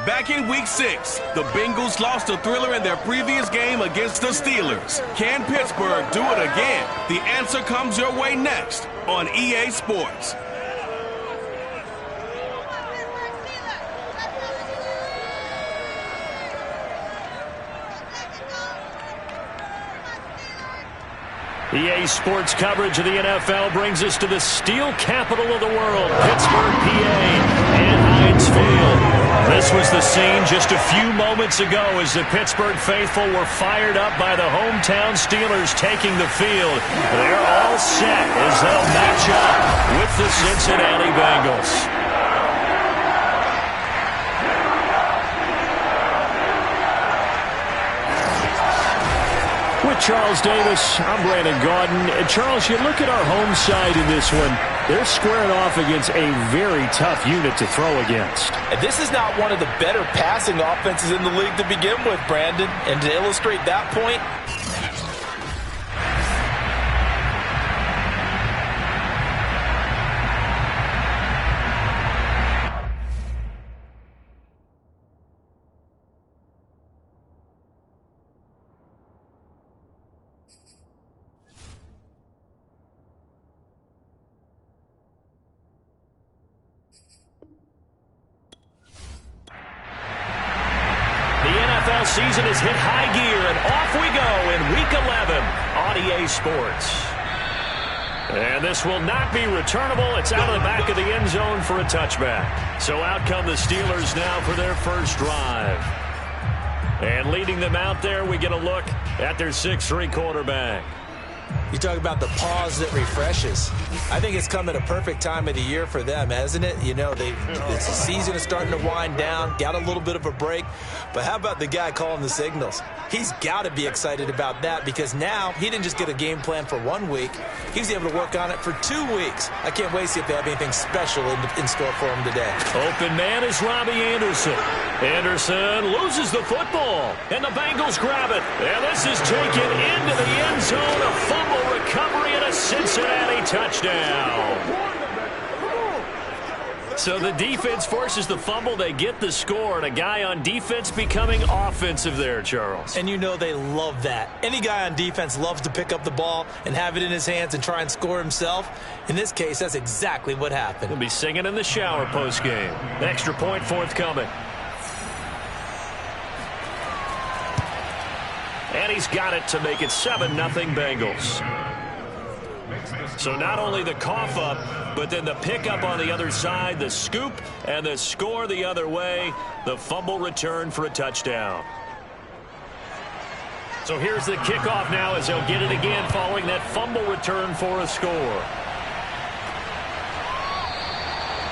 Back in Week 6, the Bengals lost a thriller in their previous game against the Steelers. Can Pittsburgh do it again? The answer comes your way next on EA Sports. EA Sports coverage of the NFL brings us to the steel capital of the world, Pittsburgh, PA, and Heinz Field. This was the scene just a few moments ago as the Pittsburgh faithful were fired up by the hometown Steelers taking the field. They're all set as they'll match up with the Cincinnati Bengals. With Charles Davis, I'm Brandon Gaudin. And Charles, you look at our home side in this one. They're squaring off against a very tough unit to throw against. And this is not one of the better passing offenses in the league to begin with, Brandon. And to illustrate that point, season has hit high gear, and off we go in Week 11 on EA Sports. And this will not be returnable. It's out of the back of the end zone for a touchback. So out come the Steelers now for their first drive. And leading them out there, we get a look at their 6'3" quarterback. you talk about the pause that refreshes. I think it's come at a perfect time of the year for them, hasn't it? You know, the season is starting to wind down, got a little bit of a break. But how about the guy calling the signals? He's got to be excited about that because now he didn't just get a game plan for 1 week. He was able to work on it for 2 weeks. I can't wait to see if they have anything special in store for him today. Open man is Robbie Anderson. Anderson loses the football, and the Bengals grab it. And this is taken into the end zone. A fumble recovery and a Cincinnati touchdown. So the defense forces the fumble. They get the score, and a guy on defense becoming offensive there, Charles. And you know they love that. Any guy on defense loves to pick up the ball and have it in his hands and try and score himself. In this case, that's exactly what happened. He'll be singing in the shower postgame. Extra point forthcoming. And he's got it to make it 7-0 Bengals. So not only the cough up, but then the pickup on the other side, the scoop, and the score the other way. The fumble return for a touchdown. So here's the kickoff now as they'll get it again following that fumble return for a score.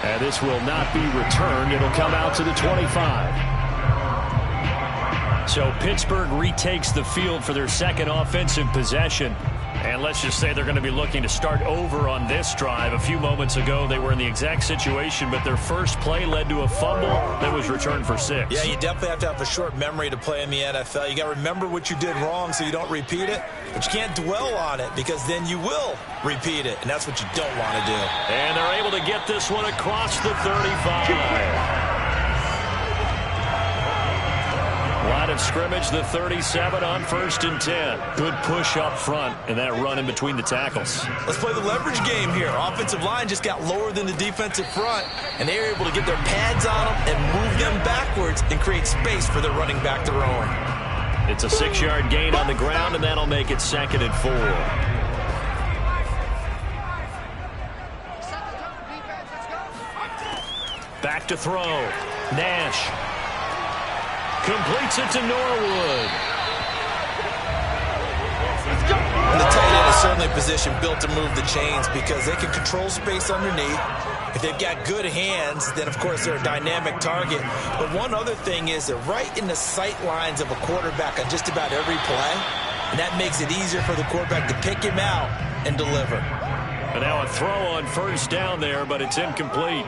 And this will not be returned. It'll come out to the 25. So Pittsburgh retakes the field for their second offensive possession. And let's just say they're going to be looking to start over on this drive. A few moments ago, they were in the exact situation, but their first play led to a fumble that was returned for 6. Yeah, you definitely have to have a short memory to play in the NFL. You got to remember what you did wrong so you don't repeat it, but you can't dwell on it because then you will repeat it, and that's what you don't want to do. And they're able to get this one across the 35. Line of scrimmage, the 37 on 1st and 10. Good push up front and that run in between the tackles. Let's play the leverage game here. Offensive line just got lower than the defensive front, and they were able to get their pads on them and move them backwards and create space for their running back to roam. It's a 6-yard gain on the ground, and that'll make it 2nd and 4. Back to throw. Nash. Completes it to Norwood. The tight end is certainly a position built to move the chains because they can control space underneath. If they've got good hands, then, of course, they're a dynamic target. But one other thing is they're right in the sight lines of a quarterback on just about every play, and that makes it easier for the quarterback to pick him out and deliver. And now a throw on 1st down there, but it's incomplete.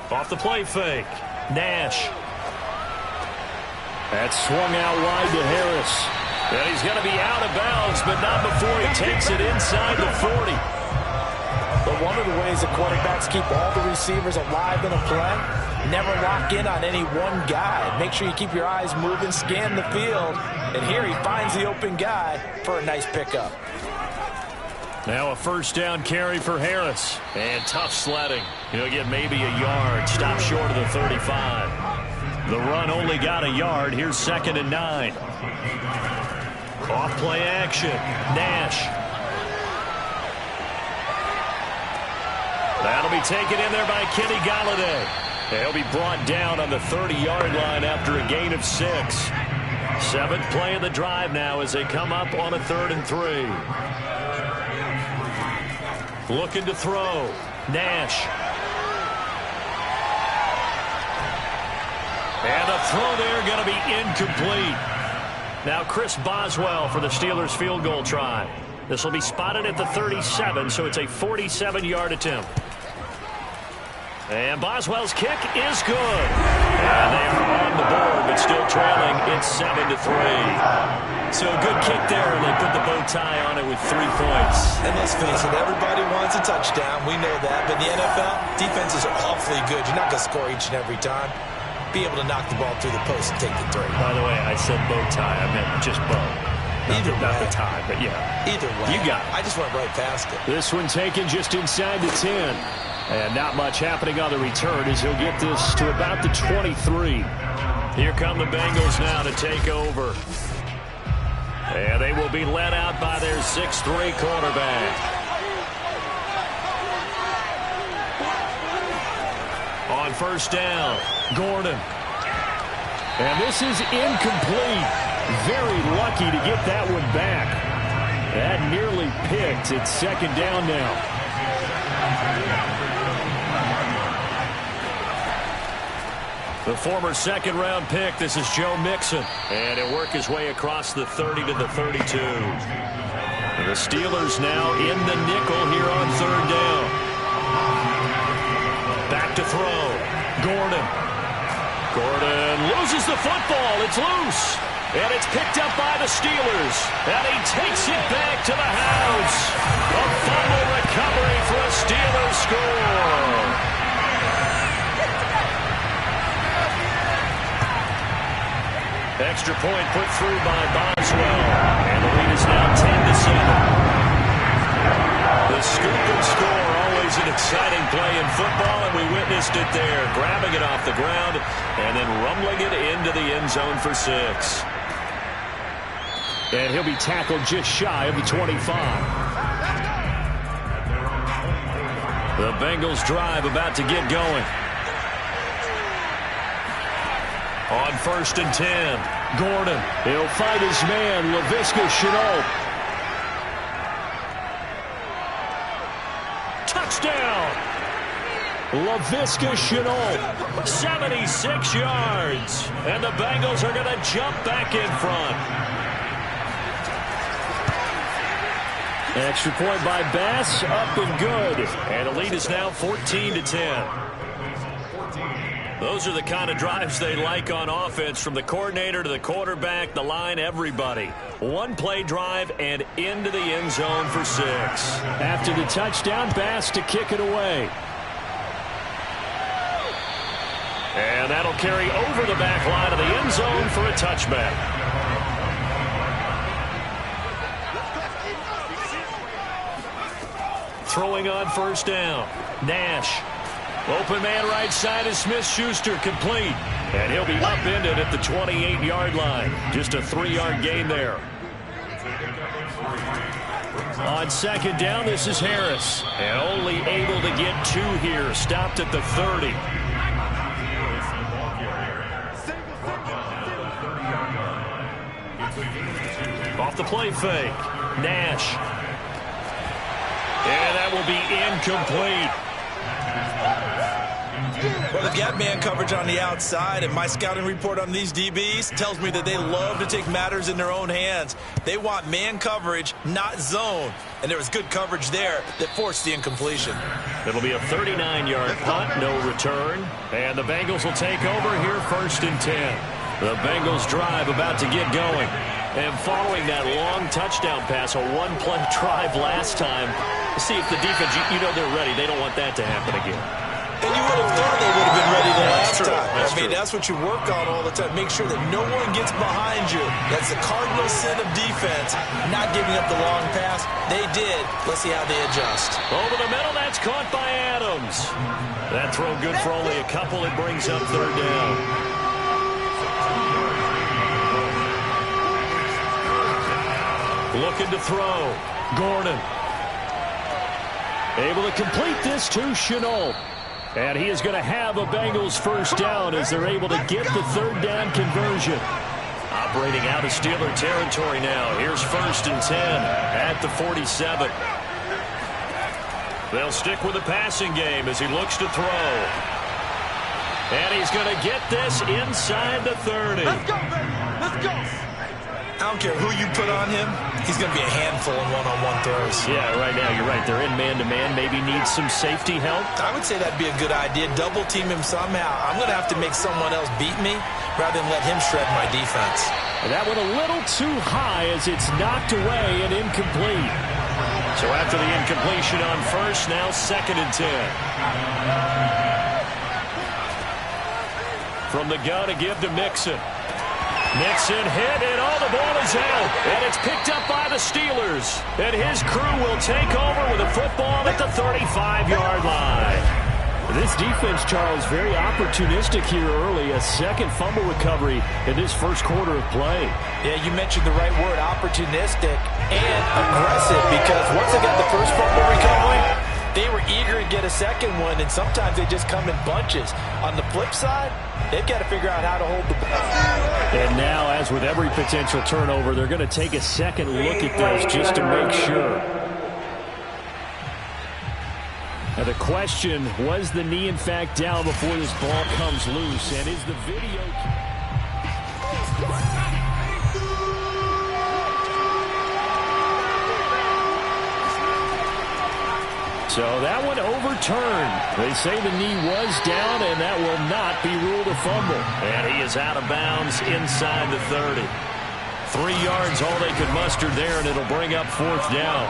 Off the play fake. Nash. That's swung out wide to Harris. And he's going to be out of bounds, but not before he takes it inside the 40. The one of the ways that quarterbacks keep all the receivers alive in a play. Never lock in on any one guy. Make sure you keep your eyes moving, scan the field. And here he finds the open guy for a nice pickup. Now a first down carry for Harris. And tough sledding. He'll get maybe a yard. Stop short of the 35. The run only got a yard. Here's 2nd and 9. Off play action. Nash. That'll be taken in there by Kenny Golladay. He'll be brought down on the 30-yard line after a gain of 6. 7th play of the drive now as they come up on a 3rd and 3. Looking to throw. Nash. And the throw there going to be incomplete. Now Chris Boswell for the Steelers field goal try. This will be spotted at the 37, so it's a 47-yard attempt. And Boswell's kick is good. And they are on the board, but still trailing. It's 7-3. So a good kick there, and they put the bow tie on it with 3 points. And let's face it, everybody wants a touchdown. We know that. But in the NFL, defenses are awfully good. You're not going to score each and every time. Be able to knock the ball through the post and take the 3. By the way, I said bow tie. I meant just bow. Not the tie, but yeah. Either way. You got it. I just went right past it. This one taken just inside the 10. And not much happening on the return as he'll get this to about the 23. Here come the Bengals now to take over. And they will be led out by their 6'3" quarterback. On first down, Gordon. And this is incomplete. Very lucky to get that one back. That nearly picked. It's 2nd down now. The former 2nd-round pick, this is Joe Mixon. And he'll work his way across the 30 to the 32. The Steelers now in the nickel here on 3rd down. Back to throw. Gordon. Gordon loses the football. It's loose. And it's picked up by the Steelers. And he takes it back to the house. A fumble recovery for a Steelers score. Extra point put through by Boswell. And the lead is now 10-7. The scoop and score, always an exciting play in football, and we witnessed it there. Grabbing it off the ground and then rumbling it into the end zone for 6. And he'll be tackled just shy of the 25. The Bengals drive about to get going. On 1st and 10, Gordon. He'll fight his man, Laviska Shenault. Touchdown! Laviska Shenault, 76 yards. And the Bengals are going to jump back in front. Extra point by Bass, up and good. And the lead is now 14-10. Those are the kind of drives they like on offense, from the coordinator to the quarterback, the line, everybody. One-play drive and into the end zone for 6. After the touchdown, Bass to kick it away. And that'll carry over the back line of the end zone for a touchback. Throwing on first down, Nash. Open man right side is Smith-Schuster, complete. And he'll be upended at the 28-yard line. Just a 3-yard gain there. On 2nd down, this is Harris. And only able to get 2 here. Stopped at the 30. Off the play fake. Nash. And that will be incomplete. Well, they've got man coverage on the outside, and my scouting report on these DBs tells me that they love to take matters in their own hands. They want man coverage, not zone. And there was good coverage there that forced the incompletion. It'll be a 39-yard punt, no return. And the Bengals will take over here 1st and 10. The Bengals drive about to get going. And following that long touchdown pass, a one-play drive last time, see if the defense, you know they're ready. They don't want that to happen again. And you would have thought they would have been ready the last time. I mean, that's what you work on all the time. Make sure that no one gets behind you. That's the cardinal sin of defense, not giving up the long pass. They did. Let's see how they adjust. Over the middle, that's caught by Adams. That throw good for only a couple. It brings up third down. Looking to throw. Gordon. Able to complete this to Chenault. And he is going to have a Bengals first down as they're able to get the third down conversion. Operating out of Steeler territory now. Here's 1st and 10 at the 47. They'll stick with the passing game as he looks to throw. And he's going to get this inside the 30. Let's go, baby. Let's go. I don't care who you put on him. He's going to be a handful in one-on-one throws. Yeah, right now you're right. They're in man-to-man. Maybe needs some safety help. I would say that'd be a good idea. Double team him somehow. I'm going to have to make someone else beat me rather than let him shred my defense. And that one a little too high as it's knocked away and incomplete. So after the incompletion on first, now 2nd and 10. From the gun to give to Mixon. Mixon hit, and the ball is out. And it's picked up by the Steelers. And his crew will take over with a football at the 35-yard line. This defense, Charles, very opportunistic here early. A second fumble recovery in this first quarter of play. Yeah, you mentioned the right word, opportunistic and aggressive, because once they got the first fumble recovery, they were eager to get a second one, and sometimes they just come in bunches. On the flip side, they've got to figure out how to hold the ball. And now, as with every potential turnover, they're going to take a second look at this just to make sure. Now the question, was the knee in fact down before this ball comes loose? And is the video... So that one overturned. They say the knee was down, and that will not be ruled a fumble. And he is out of bounds inside the 30. 3 yards, all they could muster there, and it'll bring up 4th down.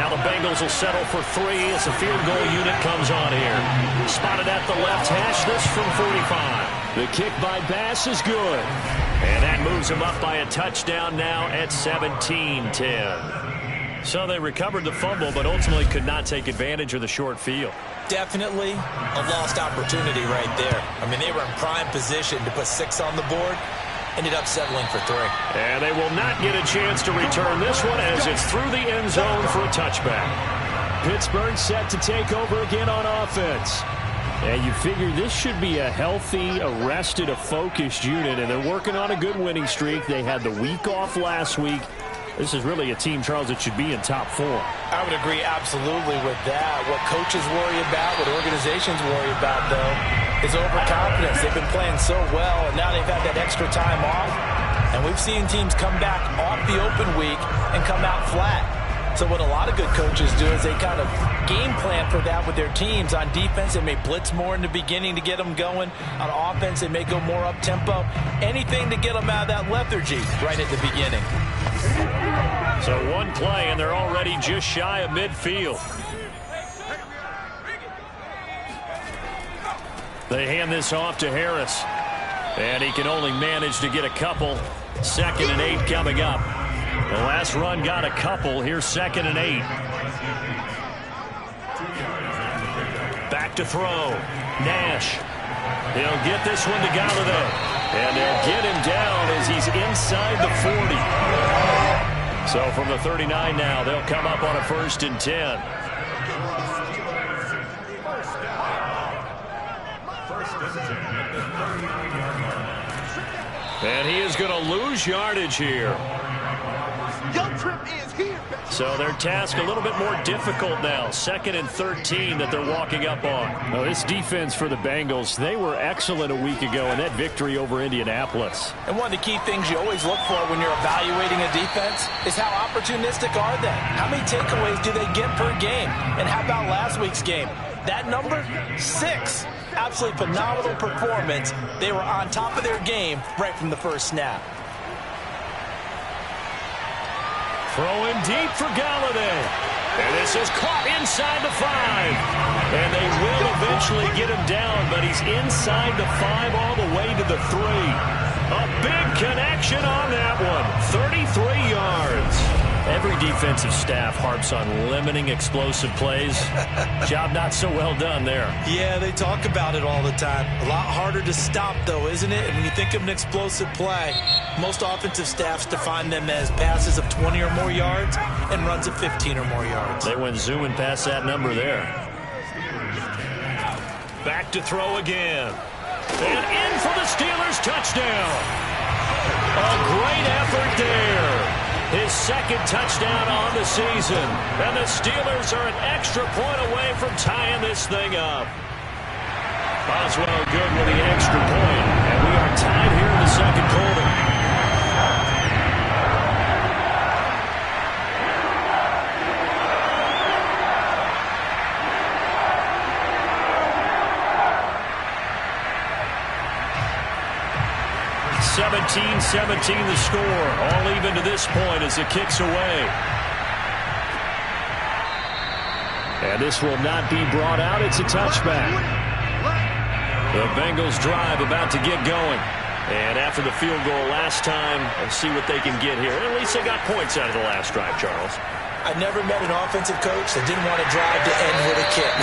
Now the Bengals will settle for 3 as the field goal unit comes on here. Spotted at the left hash, this from 45. The kick by Bass is good. And that moves him up by a touchdown now at 17-10. So they recovered the fumble, but ultimately could not take advantage of the short field. Definitely a lost opportunity right there. I mean, they were in prime position to put 6 on the board. Ended up settling for 3. And they will not get a chance to return this one as it's through the end zone for a touchback. Pittsburgh set to take over again on offense. And you figure this should be a healthy, a rested, a focused unit, and they're working on a good winning streak. They had the week off last week. This is really a team, Charles, that should be in top 4. I would agree absolutely with that. What coaches worry about, what organizations worry about, though, is overconfidence. They've been playing so well, and now they've had that extra time off. And we've seen teams come back off the open week and come out flat. So what a lot of good coaches do is they kind of game plan for that with their teams. On defense, they may blitz more in the beginning to get them going. On offense, they may go more up-tempo. Anything to get them out of that lethargy right at the beginning. So one play, and they're already just shy of midfield. They hand this off to Harris. And he can only manage to get a couple. 2nd and 8 coming up. The last run got a couple. Here's 2nd and 8. Back to throw. Nash. He'll get this one to Galladay. And they'll get him down as he's inside the 40. So from the 39 now, they'll come up on a 1st and 10. And he is going to lose yardage here. So their task a little bit more difficult now. 2nd and 13 that they're walking up on. Now this defense for the Bengals, they were excellent a week ago in that victory over Indianapolis. And one of the key things you always look for when you're evaluating a defense is how opportunistic are they? How many takeaways do they get per game? And how about last week's game? That number, 6. Absolutely phenomenal performance. They were on top of their game right from the first snap. Throwing deep for Galladay. And this is caught inside the 5. And they will eventually get him down, but he's inside the 5 all the way to the 3. A big connection on that one. 33 yards. Every defensive staff harps on limiting explosive plays. Job not so well done there. Yeah, they talk about it all the time. A lot harder to stop, though, isn't it? And when you think of an explosive play, most offensive staffs define them as passes of 20 or more yards and runs of 15 or more yards. They went zooming past that number there. Back to throw again. And in for the Steelers' touchdown. A great effort there. His second touchdown on the season. And the Steelers are an extra point away from tying this thing up. Boswell good with the extra point. And we are tied here in the second quarter. (17-17) the score. All even to this point as it kicks away. And this will not be brought out. It's a touchback. The Bengals drive about to get going. And after the field goal last time, let's see what they can get here. At least they got points out of the last drive, Charles. I never met an offensive coach that didn't want to drive to end with a kick.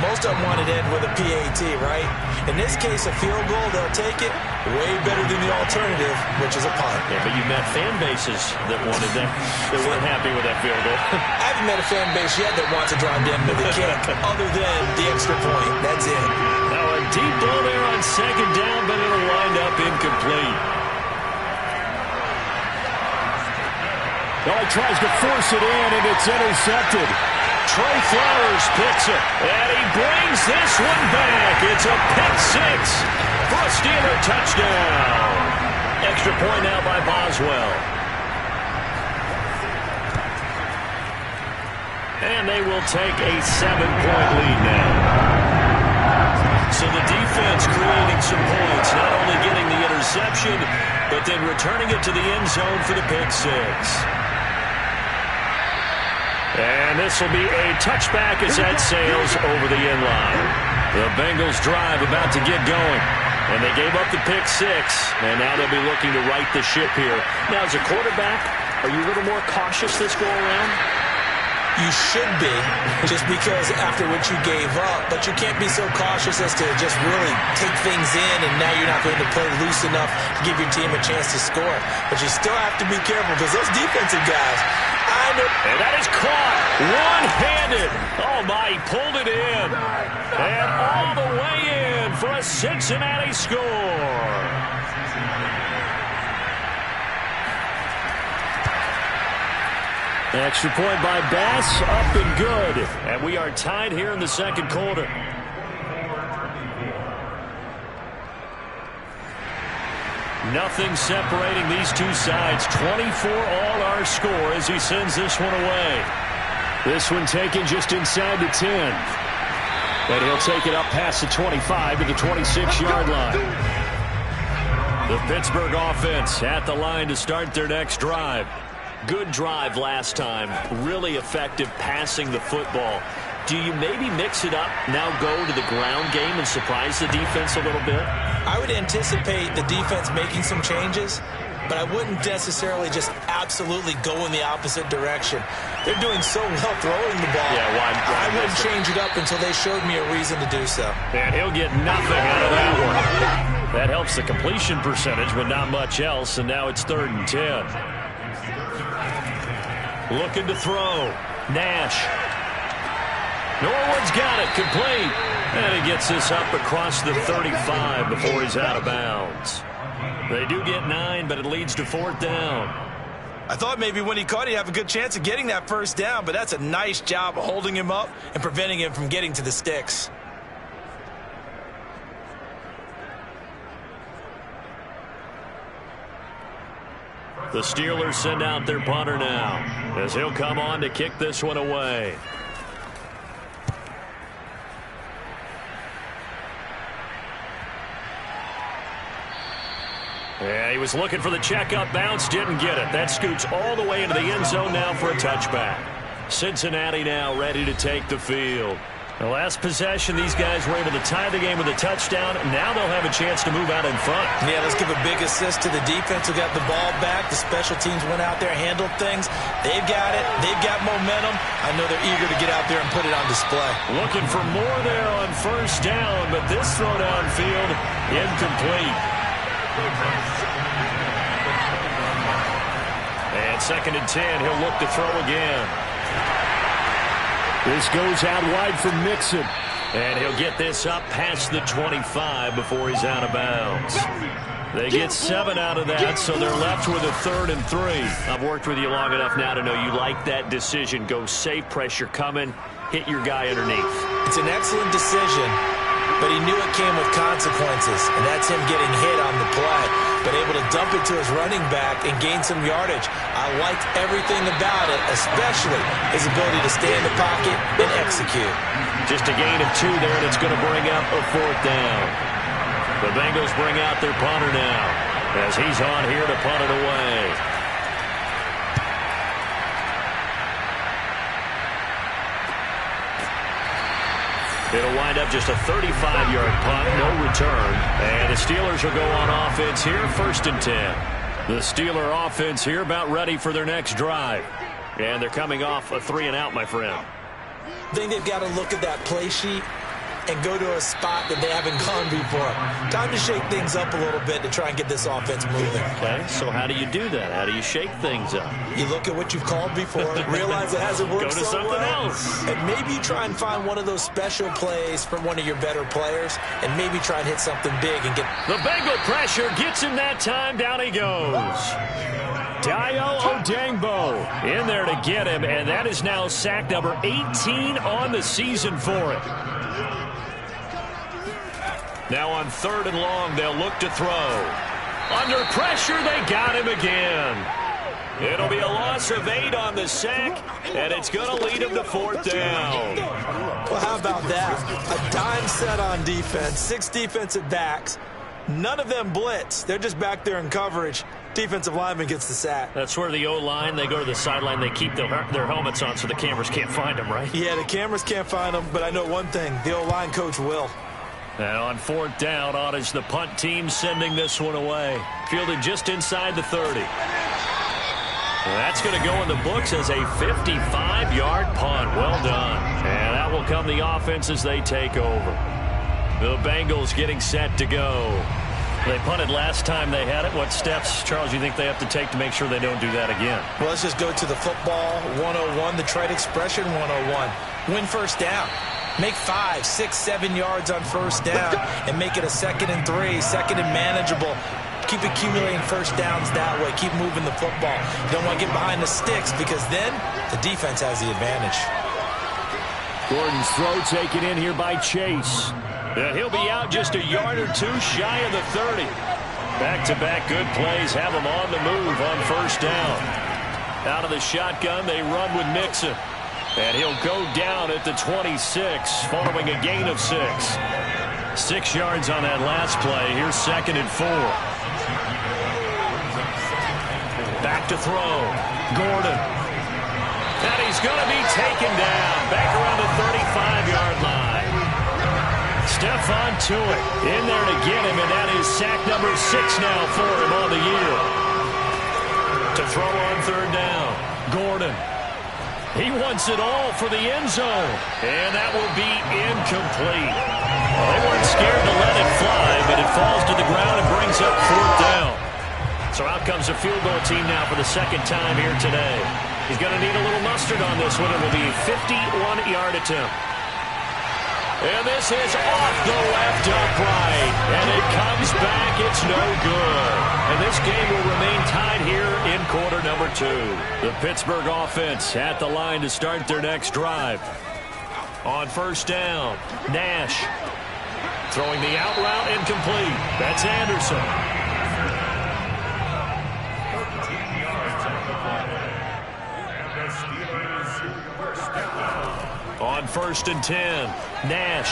Most of them wanted to end with a PAT, right? In this case, a field goal, they'll take it. Way better than the alternative, which is a punt. Yeah, but you met fan bases that wanted that, that weren't happy with that field goal. I haven't met a fan base yet that wants to drive to end with a kick, other than the extra point. That's it. Now a deep ball there on second down, but it'll wind up incomplete. Well, he tries to force it in, and it's intercepted. Trey Flowers picks it, and he brings this one back. It's a pick 6 for a Steeler touchdown. Extra point now by Boswell. And they will take a 7-point lead now. So the defense creating some points, not only getting the interception, but then returning it to the end zone for the pick 6. And this will be a touchback as that sails over the end line. The Bengals drive about to get going. And they gave up the pick 6. And now they'll be looking to right the ship here. Now, as a quarterback, are you a little more cautious this go around? You should be, just because after what you gave up. But you can't be so cautious as to just really take things in, and now you're not going to play loose enough to give your team a chance to score. But you still have to be careful, because those defensive guys, I know. And that is caught one-handed. Oh, my, he pulled it in. And all the way in for a Cincinnati score. Extra point by Bass, up and good. And we are tied here in the second quarter. Nothing separating these two sides. 24 all our score as he sends this one away. This one taken just inside the 10. And he'll take it up past the 25 to the 26-yard line. The Pittsburgh offense at the line to start their next drive. Good drive last time. Really effective passing the football. Do you maybe mix it up, now go to the ground game and surprise the defense a little bit? I would anticipate the defense making some changes, but I wouldn't necessarily just absolutely go in the opposite direction. They're doing so well throwing the ball. Yeah, I wouldn't change it up until they showed me a reason to do so. And he'll get nothing out of that one. That helps the completion percentage, but not much else, and now it's 3rd and 10. Looking to throw. Nash. Norwood's got it. Complete. And he gets this up across the 35 before he's out of bounds. They do get 9, but it leads to 4th down. I thought maybe when he caught it, he'd have a good chance of getting that first down, but that's a nice job of holding him up and preventing him from getting to the sticks. The Steelers send out their punter now as he'll come on to kick this one away. Yeah, he was looking for the checkup bounce, didn't get it. That scoots all the way into the end zone now for a touchback. Cincinnati now ready to take the field. The last possession, these guys were able to tie the game with a touchdown. Now they'll have a chance to move out in front. Yeah, let's give a big assist to the defense who got the ball back. The special teams went out there, handled things. They've got it. They've got momentum. I know they're eager to get out there and put it on display. Looking for more there on first down, but this throw downfield incomplete. And 2nd and 10, he'll look to throw again. This goes out wide for Mixon. And he'll get this up past the 25 before he's out of bounds. They get 7 out of that, so they're left with a 3rd and 3. I've worked with you long enough now to know you like that decision. Go safe, pressure coming, hit your guy underneath. It's an excellent decision, but he knew it came with consequences, and that's him getting hit on the play, but able to dump it to his running back and gain some yardage. I liked everything about it, especially his ability to stay in the pocket and execute. Just a gain of 2 there, and it's going to bring up a 4th down. The Bengals bring out their punter now as he's on here to punt it away. It'll wind up just a 35-yard punt, no return. And the Steelers will go on offense here, 1st and 10. The Steeler offense here about ready for their next drive. And they're coming off a 3-and-out, my friend. I think they've got to look at that play sheet and go to a spot that they haven't gone before. Time to shake things up a little bit to try and get this offense moving. Okay, so how do you do that? How do you shake things up? You look at what you've called before, realize it hasn't worked go to so something well, else. and maybe you try and find one of those special plays from one of your better players, and maybe try and hit something big and get... The Bengal pressure gets him that time. Down he goes. Dayo Odangbo in there to get him, and that is now sack number 18 on the season for it. Now on 3rd and long, they'll look to throw. Under pressure, they got him again. It'll be a loss of 8 on the sack, and it's going to lead him to 4th down. Well, how about that? A dime set on defense, 6 defensive backs. None of them blitz. They're just back there in coverage. Defensive lineman gets the sack. That's where the O-line, they go to the sideline, they keep their helmets on so the cameras can't find them, right? Yeah, the cameras can't find them, but I know one thing. The O-line coach will. And on 4th down, on is the punt team sending this one away. Fielded just inside the 30. That's going to go in the books as a 55-yard punt. Well done. And that will come the offense as they take over. The Bengals getting set to go. They punted last time they had it. What steps, Charles, do you think they have to take to make sure they don't do that again? Well, let's just go to the football 101, the trade expression 101. Win first down. Make 5, 6, 7 yards on first down and make it a 2nd and 3, 2nd and manageable. Keep accumulating first downs that way. Keep moving the football. You don't want to get behind the sticks because then the defense has the advantage. Gordon's throw taken in here by Chase. And he'll be out just a yard or 2 shy of the 30. Back-to-back good plays have him on the move on first down. Out of the shotgun, they run with Mixon. And he'll go down at the 26 following a gain of 6. 6 yards on that last play. Here's 2nd and 4. Back to throw. Gordon. And he's going to be taken down. Back around the 35-yard line. Stephon Tuitt in there to get him, and that is sack number 6 now for him on the year. To throw on 3rd down. Gordon. He wants it all for the end zone. And that will be incomplete. Well, they weren't scared to let it fly, but it falls to the ground and brings up 4th down. So out comes the field goal team now for the 2nd time here today. He's going to need a little mustard on this one. It will be a 51-yard attempt. And this is off the left upright. And it comes back. It's no good. And this game will remain tied here in quarter number 2. The Pittsburgh offense at the line to start their next drive. On first down, Nash. Throwing the out route incomplete. That's Anderson. On 1st and 10, Nash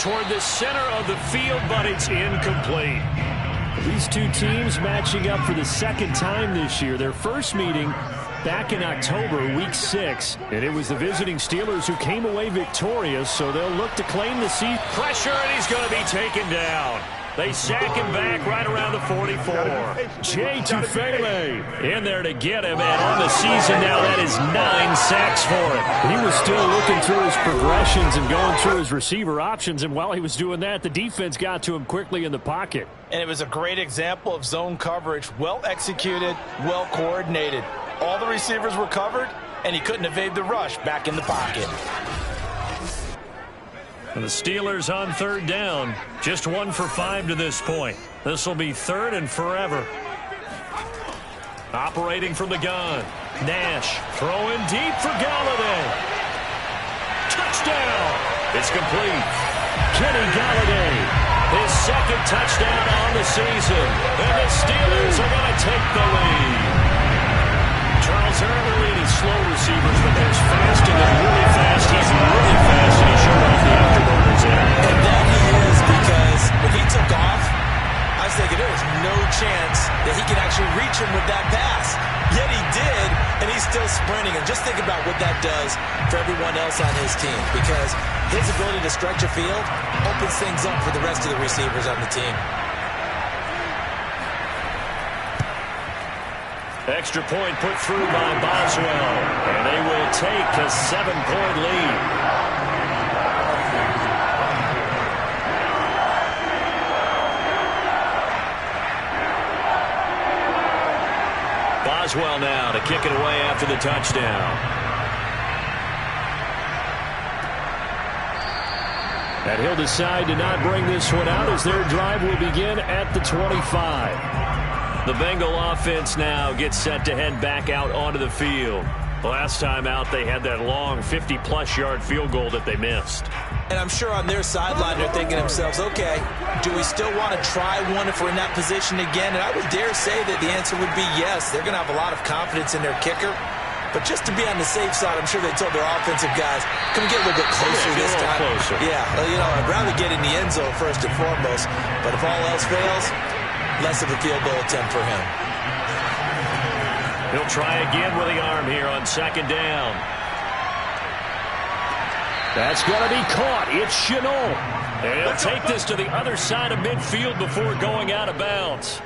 toward the center of the field, but it's incomplete. These two teams matching up for the second time this year. Their first meeting back in October, Week 6. And it was the visiting Steelers who came away victorious, so they'll look to claim the seat. Pressure, and he's going to be taken down. They sack him back right around the 44. Jay Tufele in there to get him, and on the season now, that is 9 sacks for him. He was still looking through his progressions and going through his receiver options, and while he was doing that, the defense got to him quickly in the pocket. And it was a great example of zone coverage, well executed, well coordinated. All the receivers were covered, and he couldn't evade the rush back in the pocket. And the Steelers on third down, just 1 for 5 to this point. This will be third and forever. Operating from the gun, Nash throwing deep for Galladay. Touchdown! It's complete. Kenny Galladay, his second touchdown on the season. And the Steelers are going to take the lead. Charles, they're in the lead as slow receivers, but there's fast and then really fast. He's really fast, and he showed off the afterburners there. And that he is, because when he took off, I was thinking there was no chance that he could actually reach him with that pass. Yet he did, and he's still sprinting. And just think about what that does for everyone else on his team, because his ability to stretch a field opens things up for the rest of the receivers on the team. Extra point put through by Boswell, and they will take a 7-point lead. Boswell now to kick it away after the touchdown. And he'll decide to not bring this one out as their drive will begin at the 25. The Bengal offense now gets set to head back out onto the field. Last time out, they had that long 50-plus yard field goal that they missed. And I'm sure on their sideline, they're thinking to themselves, okay, do we still want to try one if we're in that position again? And I would dare say that the answer would be yes. They're going to have a lot of confidence in their kicker. But just to be on the safe side, I'm sure they told their offensive guys, can we get a little bit closer this time? Closer. Yeah, well, you know, I'd rather get in the end zone first and foremost. But if all else fails, less of a field goal attempt for him. He'll try again with the arm here on second down. That's going to be caught. It's Chenot. And he'll take this to the other side of midfield before going out of bounds.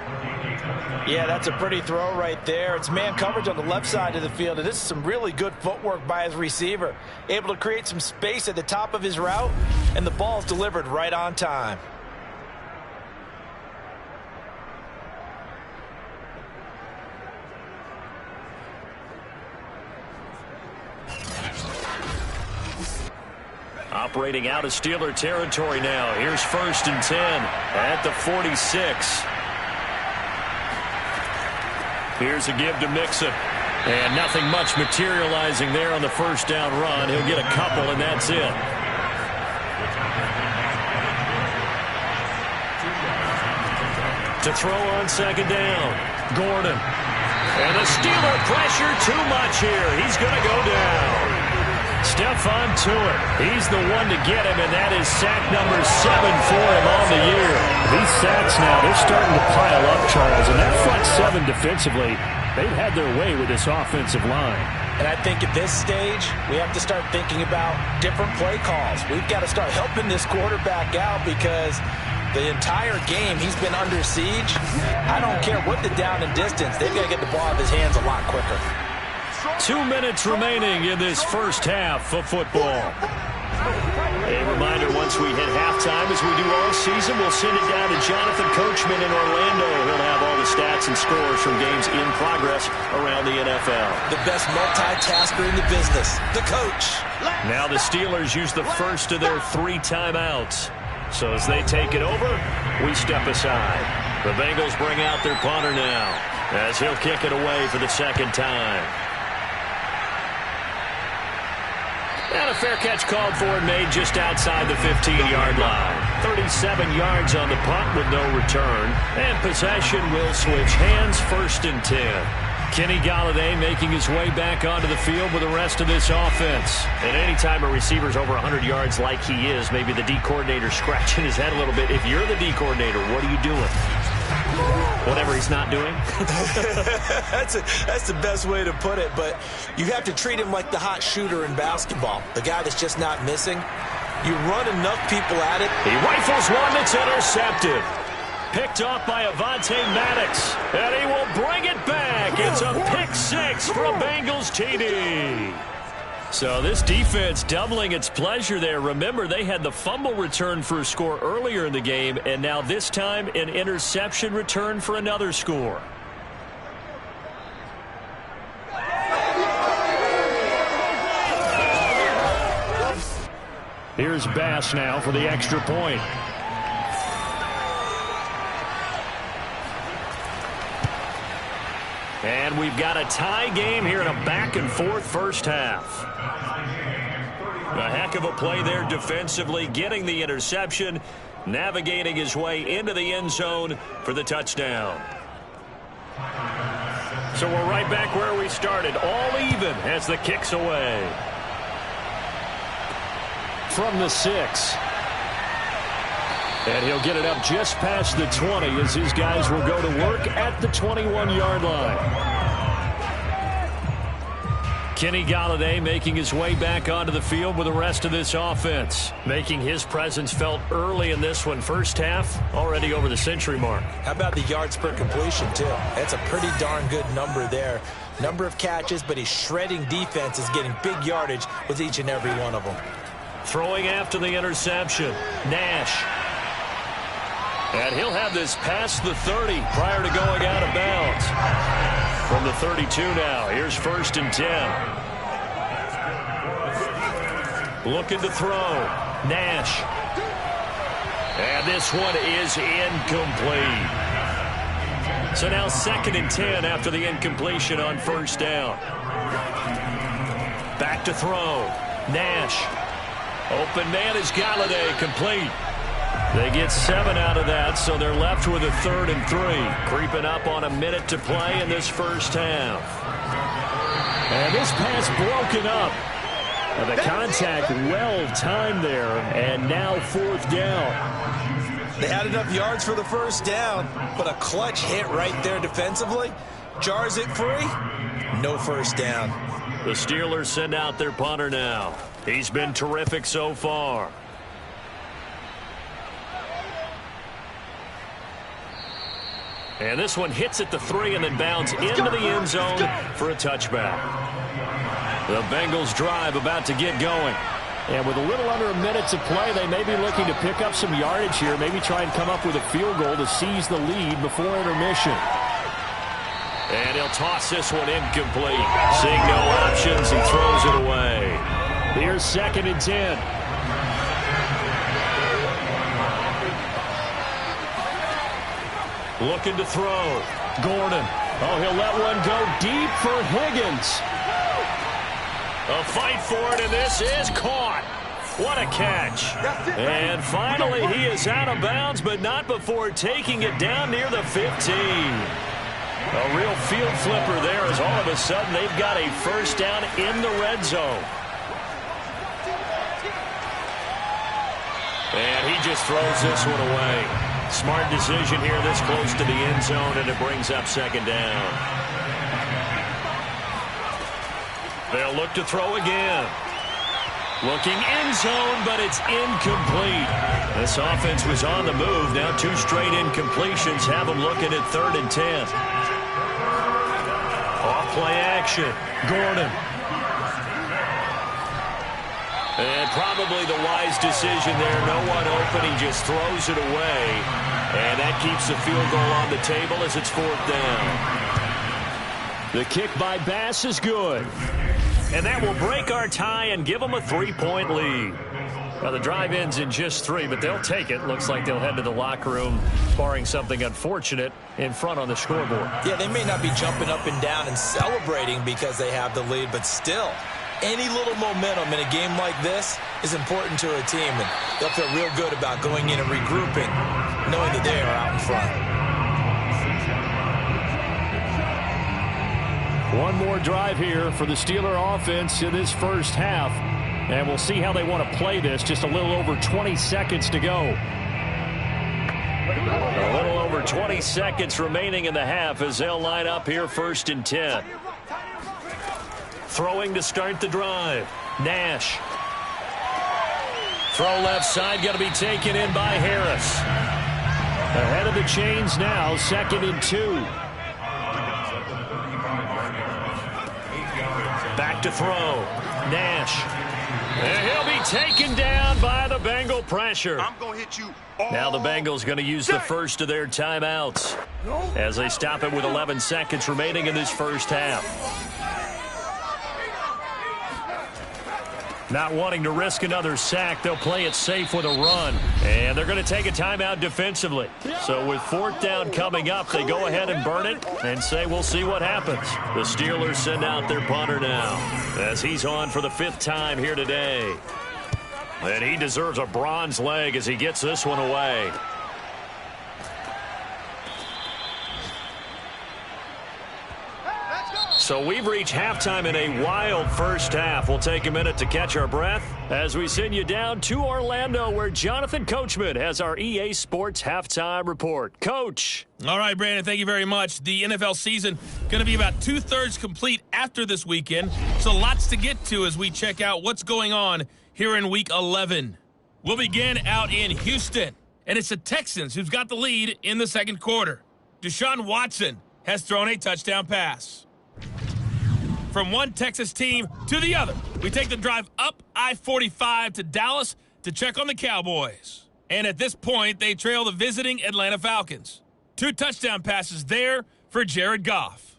Yeah, that's a pretty throw right there. It's man coverage on the left side of the field, and this is some really good footwork by his receiver. Able to create some space at the top of his route, and the ball's delivered right on time. Operating out of Steeler territory now. Here's 1st and 10 at the 46. Here's a give to Mixon. And nothing much materializing there on the first down run. He'll get a couple, and that's it. To throw on second down, Gordon. And the Steeler pressure too much here. He's going to go down. Stephon Tuitt, he's the one to get him, and that is sack number 7 for him on the year. These sacks now, they're starting to pile up, Charles, and that front 7 defensively, they've had their way with this offensive line. And I think at this stage, we have to start thinking about different play calls. We've got to start helping this quarterback out because the entire game he's been under siege. I don't care what the down and distance, they've got to get the ball out of his hands a lot quicker. 2 minutes remaining in this first half of football. A reminder, once we hit halftime, as we do all season, we'll send it down to Jonathan Coachman in Orlando. He'll have all the stats and scores from games in progress around the NFL. The best multitasker in the business, the coach. Now the Steelers use the first of their 3 timeouts. So as they take it over, we step aside. The Bengals bring out their punter now, as he'll kick it away for the second time. And a fair catch called for and made just outside the 15-yard line. 37 yards on the punt with no return. And possession will switch hands, 1st and 10. Kenny Galladay making his way back onto the field with the rest of this offense. And anytime a receiver's over 100 yards like he is, maybe the D coordinator scratching his head a little bit. If you're the D coordinator, what are you doing? Whatever he's not doing. That's the best way to put it, but you have to treat him like the hot shooter in basketball, the guy that's just not missing. You run enough people at it. He rifles one that's intercepted. Picked off by Avonte Maddox, and he will bring it back. It's a pick six for a Bengals TD. So this defense doubling its pleasure there. Remember, they had the fumble return for a score earlier in the game, and now this time an interception return for another score. Here's Bass now for the extra point. And we've got a tie game here in a back-and-forth first half. A heck of a play there defensively, getting the interception, navigating his way into the end zone for the touchdown. So we're right back where we started, all even as the kick's away. From the 6. And he'll get it up just past the 20 as his guys will go to work at the 21-yard line. Kenny Golladay making his way back onto the field with the rest of this offense, making his presence felt early in this one. First half, already over the century mark. How about the yards per completion, too? That's a pretty darn good number there. Number of catches, but he's shredding defenses, getting big yardage with each and every one of them. Throwing after the interception, Nash. And he'll have this past the 30 prior to going out of bounds. From the 32 now, here's 1st and 10. Looking to throw, Nash. And this one is incomplete. So now 2nd and 10 after the incompletion on 1st down. Back to throw, Nash. Open man is Golladay, complete. They get 7 out of that, so they're left with a 3rd and 3. Creeping up on a minute to play in this first half. And this pass broken up. And the contact well timed there, and now 4th down. They had enough yards for the first down, but a clutch hit right there defensively. Jars it free. No first down. The Steelers send out their punter now. He's been terrific so far. And this one hits at the 3 and then bounds into the end zone for a touchback. The Bengals drive about to get going. And with a little under a minute to play, they may be looking to pick up some yardage here, maybe try and come up with a field goal to seize the lead before intermission. And he'll toss this one incomplete. Seeing no options, he throws it away. Here's 2nd and 10. Looking to throw. Gordon. Oh, he'll let one go deep for Higgins. A fight for it, and this is caught. What a catch. And finally, he is out of bounds, but not before taking it down near the 15. A real field flipper there as all of a sudden they've got a first down in the red zone. And he just throws this one away. Smart decision here this close to the end zone, and it brings up 2nd down. They'll look to throw again. Looking end zone, but it's incomplete. This offense was on the move. Now 2 straight incompletions have them looking at 3rd and 10. Off play action. Gordon. And probably the wise decision there. No one open. He just throws it away. And that keeps the field goal on the table as it's 4th down. The kick by Bass is good. And that will break our tie and give them a 3-point lead. Well, the drive ends in just 3, but they'll take it. Looks like they'll head to the locker room, barring something unfortunate, in front on the scoreboard. Yeah, they may not be jumping up and down and celebrating because they have the lead, but still, any little momentum in a game like this is important to a team, and they'll feel real good about going in and regrouping, knowing that they are out in front. One more drive here for the Steeler offense in this first half. And we'll see how they want to play this. Just a little over 20 seconds to go. A little over 20 seconds remaining in the half as they'll line up here 1st and 10. Throwing to start the drive. Nash. Throw left side, going to be taken in by Harris. Ahead of the chains now, 2nd and 2. Back to throw. Nash. And he'll be taken down by the Bengal pressure. I'm going to hit you. Now the Bengals going to use the first of their timeouts as they stop it with 11 seconds remaining in this first half. Not wanting to risk another sack, they'll play it safe with a run. And they're going to take a timeout defensively. So with 4th down coming up, they go ahead and burn it and say we'll see what happens. The Steelers send out their punter now as he's on for the 5th time here today. And he deserves a bronze leg as he gets this one away. So we've reached halftime in a wild first half. We'll take a minute to catch our breath as we send you down to Orlando where Jonathan Coachman has our EA Sports Halftime Report. Coach. All right, Brandon, thank you very much. The NFL season going to be about 2/3 complete after this weekend, so lots to get to as we check out what's going on here in Week 11. We'll begin out in Houston, and it's the Texans who's got the lead in the second quarter. Deshaun Watson has thrown a touchdown pass. From one Texas team to the other, we take the drive up I-45 to Dallas to check on the Cowboys. And at this point, they trail the visiting Atlanta Falcons. 2 touchdown passes there for Jared Goff.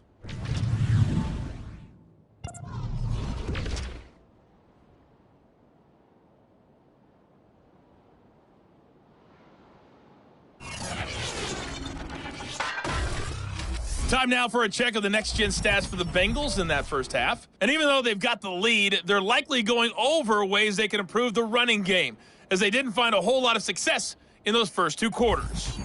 Time now for a check of the next-gen stats for the Bengals in that first half. And even though they've got the lead, they're likely going over ways they can improve the running game, as they didn't find a whole lot of success in those first 2 quarters.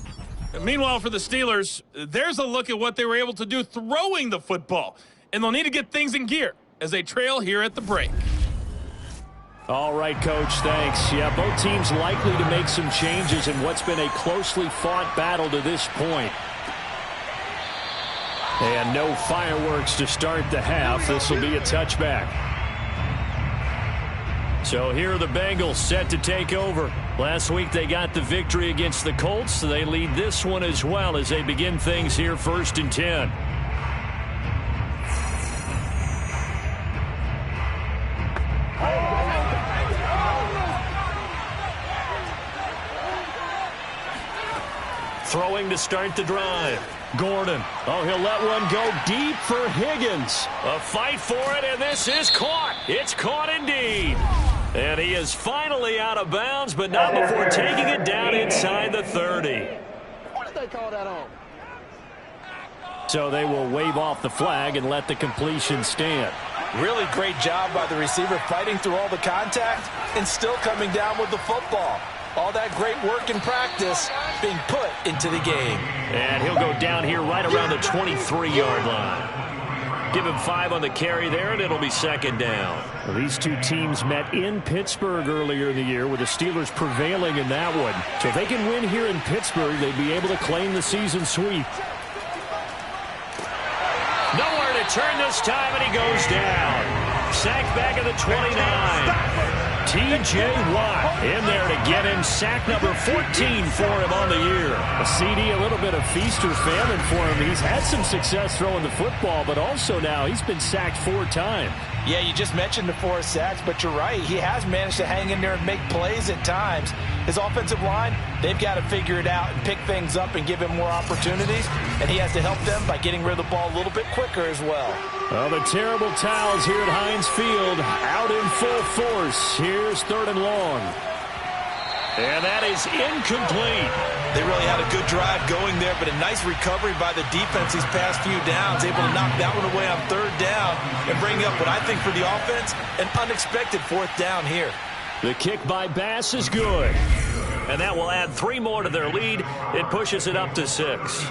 And meanwhile, for the Steelers, there's a look at what they were able to do throwing the football. And they'll need to get things in gear as they trail here at the break. All right, Coach, thanks. Yeah, both teams likely to make some changes in what's been a closely fought battle to this point. And no fireworks to start the half. This will be a touchback. So here are the Bengals set to take over. Last week they got the victory against the Colts, so they lead this one as well as they begin things here 1st and 10. Throwing to start the drive. Gordon. Oh, he'll let one go deep for Higgins. A fight for it, and this is caught. It's caught indeed. And he is finally out of bounds, but not before taking it down inside the 30. What did they call that on? So they will wave off the flag and let the completion stand. Really great job by the receiver fighting through all the contact and still coming down with the football. All that great work in practice being put into the game. And he'll go down here right around the 23-yard line. Give him 5 on the carry there, and it'll be 2nd down. Well, these two teams met in Pittsburgh earlier in the year, with the Steelers prevailing in that one. So if they can win here in Pittsburgh, they'd be able to claim the season sweep. Nowhere to turn this time, and he goes down. Sacked back at the 29. T.J. Watt in there to get him sack number 14 for him on the year. A CD, a little bit of feast or famine for him. He's had some success throwing the football, but also now he's been sacked 4 times. Yeah, you just mentioned the 4 sacks, but you're right. He has managed to hang in there and make plays at times. His offensive line, they've got to figure it out and pick things up and give him more opportunities, and he has to help them by getting rid of the ball a little bit quicker as well. Well, the terrible towels here at Heinz Field out in full force. Here's 3rd and long. And that is incomplete. They really had a good drive going there, but a nice recovery by the defense these past few downs, able to knock that one away on 3rd down and bring up what I think for the offense, an unexpected 4th down here. The kick by Bass is good. And that will add 3 more to their lead. It pushes it up to 6.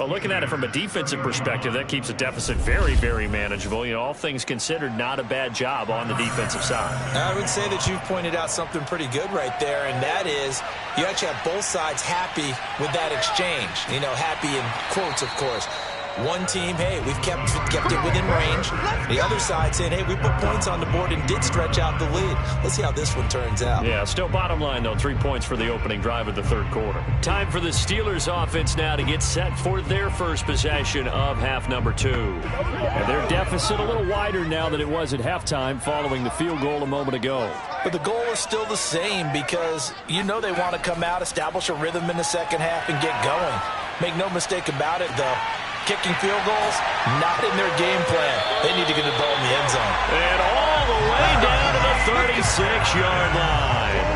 Well, looking at it from a defensive perspective, that keeps a deficit very, very manageable. You know, all things considered, not a bad job on the defensive side. I would say that you've pointed out something pretty good right there, and that is you actually have both sides happy with that exchange. You know, happy in quotes, of course. One team, hey, we've kept it within range. The other side saying, hey, we put points on the board and did stretch out the lead. Let's see how this one turns out. Yeah, still bottom line, though, 3 points for the opening drive of the third quarter. Time for the Steelers offense now to get set for their first possession of half number 2. And their deficit a little wider now than it was at halftime following the field goal a moment ago. But the goal is still the same because you know they want to come out, establish a rhythm in the second half, and get going. Make no mistake about it, though. Kicking field goals, not in their game plan. They need to get the ball in the end zone. And all the way down to the 36-yard line.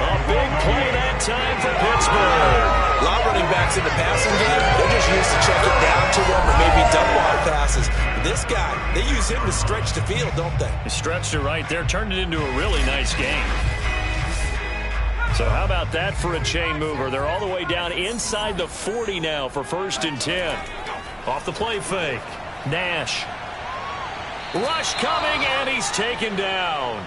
A big play that time for Pittsburgh. A lot of running backs in the passing game, they're just used to check it down to them or maybe dump off passes. But this guy, they use him to stretch the field, don't they? He stretched it right there, turned it into a really nice game. So how about that for a chain mover? They're all the way down inside the 40 now for 1st and 10. Off the play fake. Nash. Rush coming, and he's taken down.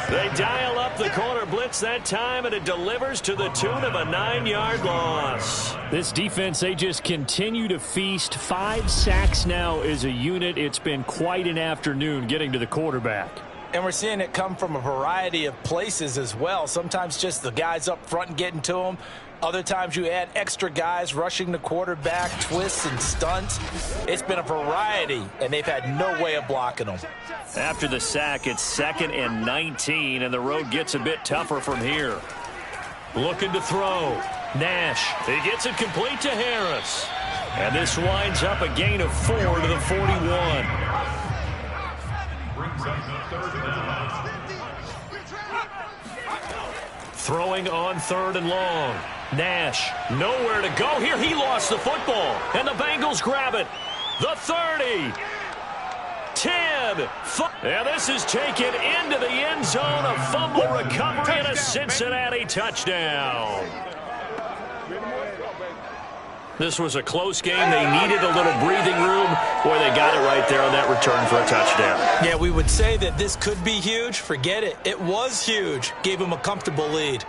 They dial up the corner blitz that time, and it delivers to the tune of a 9-yard loss. This defense, they just continue to feast. 5 sacks now as a unit. It's been quite an afternoon getting to the quarterback. And we're seeing it come from a variety of places as well. Sometimes just the guys up front and getting to them. Other times you add extra guys rushing the quarterback, twists and stunts. It's been a variety, and they've had no way of blocking them. After the sack, it's 2nd and 19, and the road gets a bit tougher from here. Looking to throw. Nash. He gets it complete to Harris. And this winds up a gain of 4 to the 41. Throwing on 3rd and long. Nash, nowhere to go here. He lost the football, and the Bengals grab it. The 30, 10, 5. And this is taken into the end zone. A fumble recovery and a Cincinnati touchdown. This was a close game. They needed a little breathing room. Boy, they got it right there on that return for a touchdown. Yeah, we would say that this could be huge. Forget it. It was huge. Gave him a comfortable lead.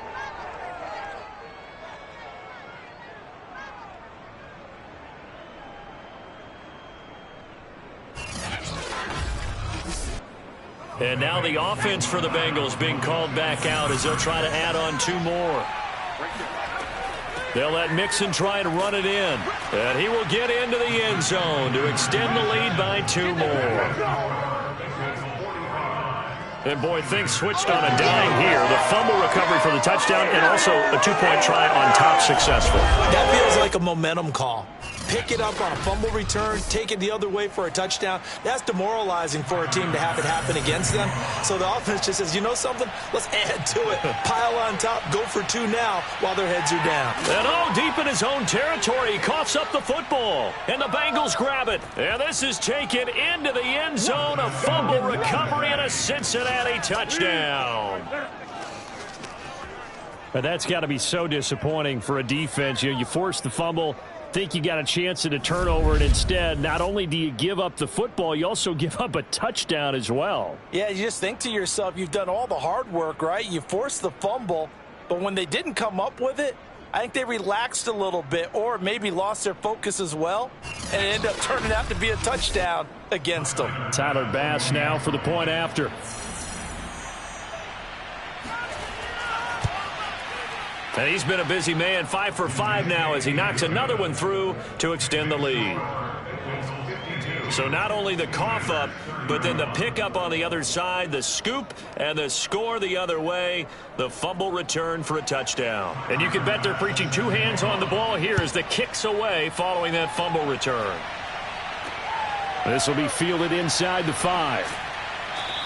And now the offense for the Bengals being called back out as they'll try to add on 2 more. They'll let Mixon try to run it in. And he will get into the end zone to extend the lead by 2 more. And, boy, things switched on a dime here. The fumble recovery for the touchdown and also a 2-point try on top successful. That feels like a momentum call. Pick it up on a fumble return, take it the other way for a touchdown. That's demoralizing for a team to have it happen against them. So the offense just says, you know something? Let's add to it. Pile on top, go for 2 now while their heads are down. And deep in his own territory, he coughs up the football. And the Bengals grab it. And this is taken into the end zone. A fumble recovery and a Cincinnati touchdown. But that's got to be so disappointing for a defense. You force the fumble, think you got a chance at a turnover, and instead, not only do you give up the football, you also give up a touchdown as well. Yeah, you just think to yourself, you've done all the hard work, right? You forced the fumble, but when they didn't come up with it, I think they relaxed a little bit or maybe lost their focus as well, and it ended up turning out to be a touchdown against them. Tyler Bass now for the point after. And he's been a busy man, 5 for 5 now as he knocks another one through to extend the lead. So not only the cough up, but then the pickup on the other side, the scoop, and the score the other way, the fumble return for a touchdown. And you can bet they're preaching 2 hands on the ball here as the kicks away following that fumble return. This will be fielded inside the 5.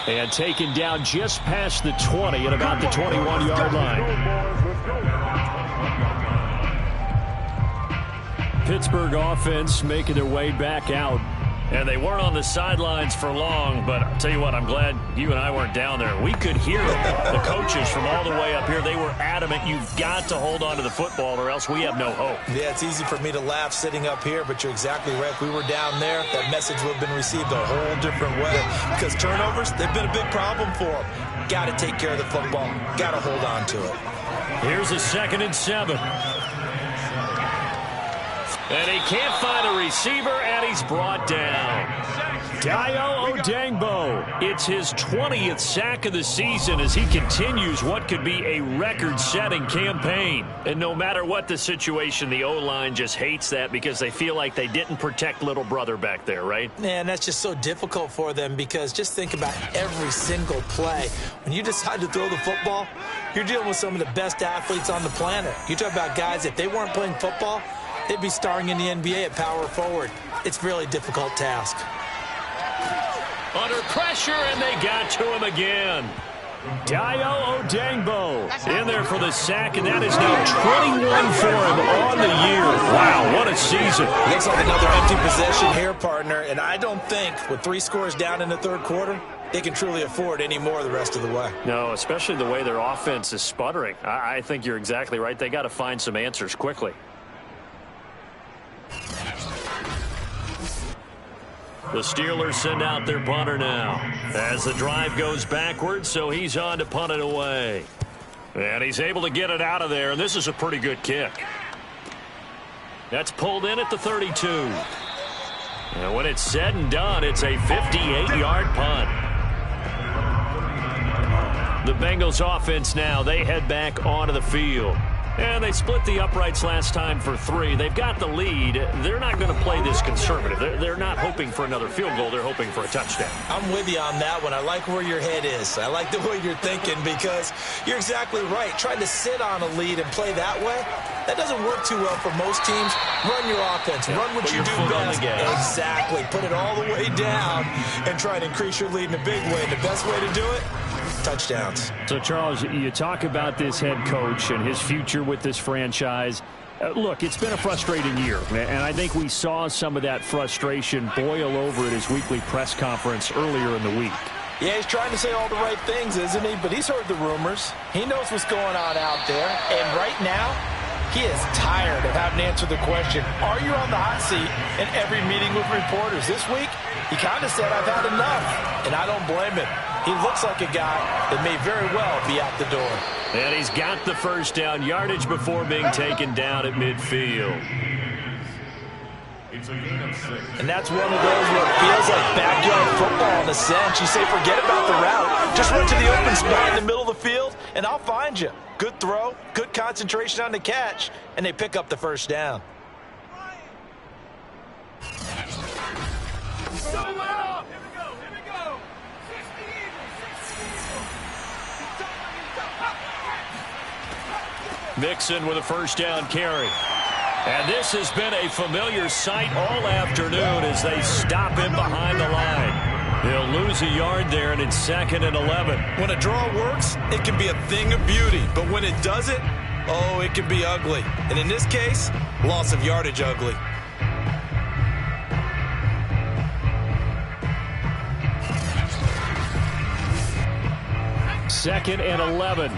And taken down just past the 20 at about the 21-yard line. Pittsburgh offense making their way back out And they weren't on the sidelines for long, but I'll tell you what, I'm glad you and I weren't down there. We could hear the coaches from all the way up here. They were adamant, you've got to hold on to the football or else we have no hope. Yeah, it's easy for me to laugh sitting up here, but you're exactly right. If we were down there, that message would have been received a whole different way. Because turnovers, they've been a big problem for them. Got to take care of the football. Got to hold on to it. Here's a 2nd and 7. And he can't find a receiver, and he's brought down. Dayo Odeyingbo. It's his 20th sack of the season as he continues what could be a record-setting campaign. And no matter what the situation, the O-line just hates that because they feel like they didn't protect little brother back there, right? Man, that's just so difficult for them because just think about every single play. When you decide to throw the football, you're dealing with some of the best athletes on the planet. You talk about guys, if they weren't playing football, they'd be starring in the NBA at power forward. It's a really difficult task. Under pressure, and they got to him again. Dayo Odeyingbo in there for the sack, and that is now 21 for him on the year. Wow, what a season. Looks like another empty possession here, partner, and I don't think with 3 scores down in the 3rd quarter, they can truly afford any more the rest of the way. No, especially the way their offense is sputtering. I think you're exactly right. They got to find some answers quickly. The Steelers send out their punter now as the drive goes backwards, so he's on to punt it away. And he's able to get it out of there, and this is a pretty good kick. That's pulled in at the 32. And when it's said and done, it's a 58-yard punt. The Bengals offense now, they head back onto the field. And they split the uprights last time for 3. They've got the lead. They're not going to play this conservative. They're not hoping for another field goal. They're hoping for a touchdown. I'm with you on that one. I like where your head is. I like the way you're thinking because you're exactly right. Trying to sit on a lead and play that way, that doesn't work too well for most teams. Run your offense. Run what you do best. Exactly. Put it all the way down and try and increase your lead in a big way. And the best way to do it, touchdowns. So, Charles, you talk about this head coach and his future with this franchise. Look, it's been a frustrating year, and I think we saw some of that frustration boil over at his weekly press conference earlier in the week. Yeah, he's trying to say all the right things, isn't he? But he's heard the rumors. He knows what's going on out there. And right now, he is tired of having to answer the question, are you on the hot seat in every meeting with reporters? This week, he kind of said, I've had enough. And I don't blame him. He looks like a guy that may very well be out the door. And he's got the first down yardage before being taken down at midfield. And that's one of those where it feels like backyard football in a sense. You say, forget about the route. Just run to the open spot in the middle of the field, and I'll find you. Good throw, good concentration on the catch, and they pick up the first down. Mixon with a first down carry. And this has been a familiar sight all afternoon as they stop him behind the line. He'll lose a yard there, and it's 2nd and 11. When a draw works, it can be a thing of beauty. But when it doesn't, oh, it can be ugly. And in this case, loss of yardage ugly. Second and 11.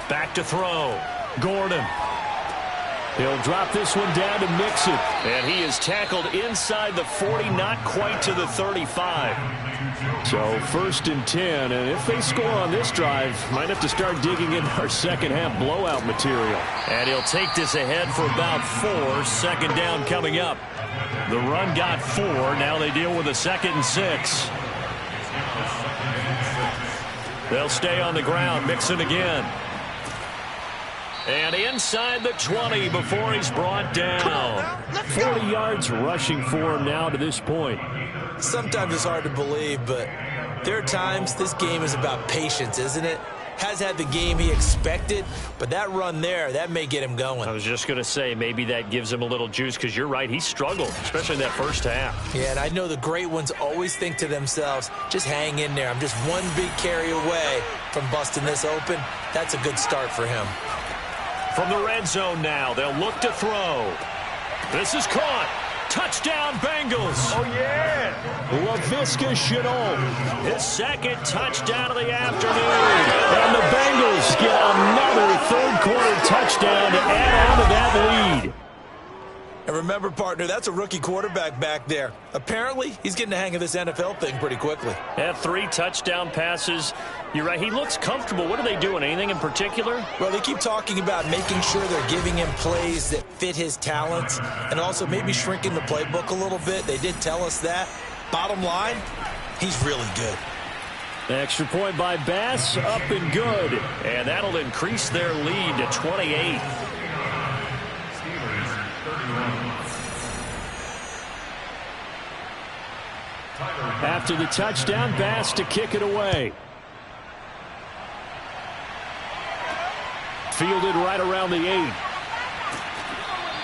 Back to throw. Gordon. He'll drop this one down to Mixon. And he is tackled inside the 40, not quite to the 35. So 1st and 10, and if they score on this drive, might have to start digging into our second half blowout material. And he'll take this ahead for about 4. 2nd down coming up. The run got 4. Now they deal with a 2nd and 6. They'll stay on the ground. Mixon again. And inside the 20 before he's brought down. 40 yards rushing for him now to this point. Sometimes it's hard to believe, but there are times this game is about patience, isn't it? has had the game he expected, but that run there, that may get him going. I was just going to say, maybe that gives him a little juice, because you're right, he struggled, especially in that first half. Yeah, and I know the great ones always think to themselves, just hang in there. I'm just one big carry away from busting this open. That's a good start for him. From the red zone now, they'll look to throw. This is caught. Touchdown, Bengals. Oh, yeah. LaVisca Chenault. His second touchdown of the afternoon. And the Bengals get another third-quarter touchdown to add on to that lead. And remember, partner, that's a rookie quarterback back there. Apparently, he's getting the hang of this NFL thing pretty quickly. Had 3 touchdown passes. You're right, he looks comfortable. What are they doing? Anything in particular? Well, they keep talking about making sure they're giving him plays that fit his talents and also maybe shrinking the playbook a little bit. They did tell us that. Bottom line, he's really good. Extra point by Bass, up and good. And that'll increase their lead to 28. After the touchdown, Bass to kick it away. Fielded right around the 8.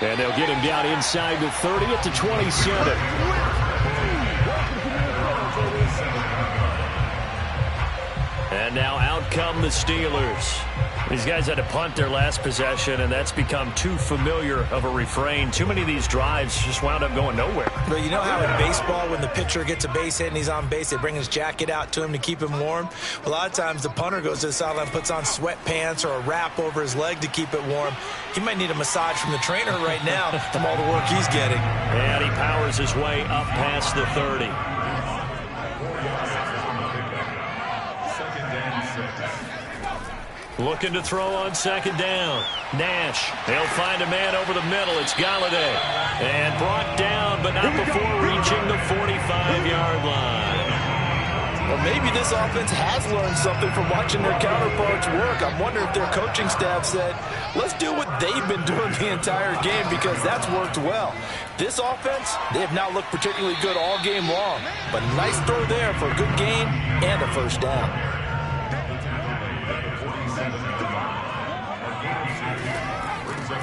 And they'll get him down inside the 30 at the 27. And now out come the Steelers. These guys had to punt their last possession, and that's become too familiar of a refrain. Too many of these drives just wound up going nowhere. But you know how in baseball, when the pitcher gets a base hit and he's on base, they bring his jacket out to him to keep him warm? A lot of times the punter goes to the sideline, puts on sweatpants or a wrap over his leg to keep it warm. He might need a massage from the trainer right now from all the work he's getting. And he powers his way up past the 30. Looking to throw on second down. Nash. They'll find a man over the middle. It's Galladay. And brought down, but not before reaching the 45-yard line. Well, maybe this offense has learned something from watching their counterparts work. I'm wondering if their coaching staff said, let's do what they've been doing the entire game, because that's worked well. This offense, they have not looked particularly good all game long. But nice throw there for a good gain and a first down.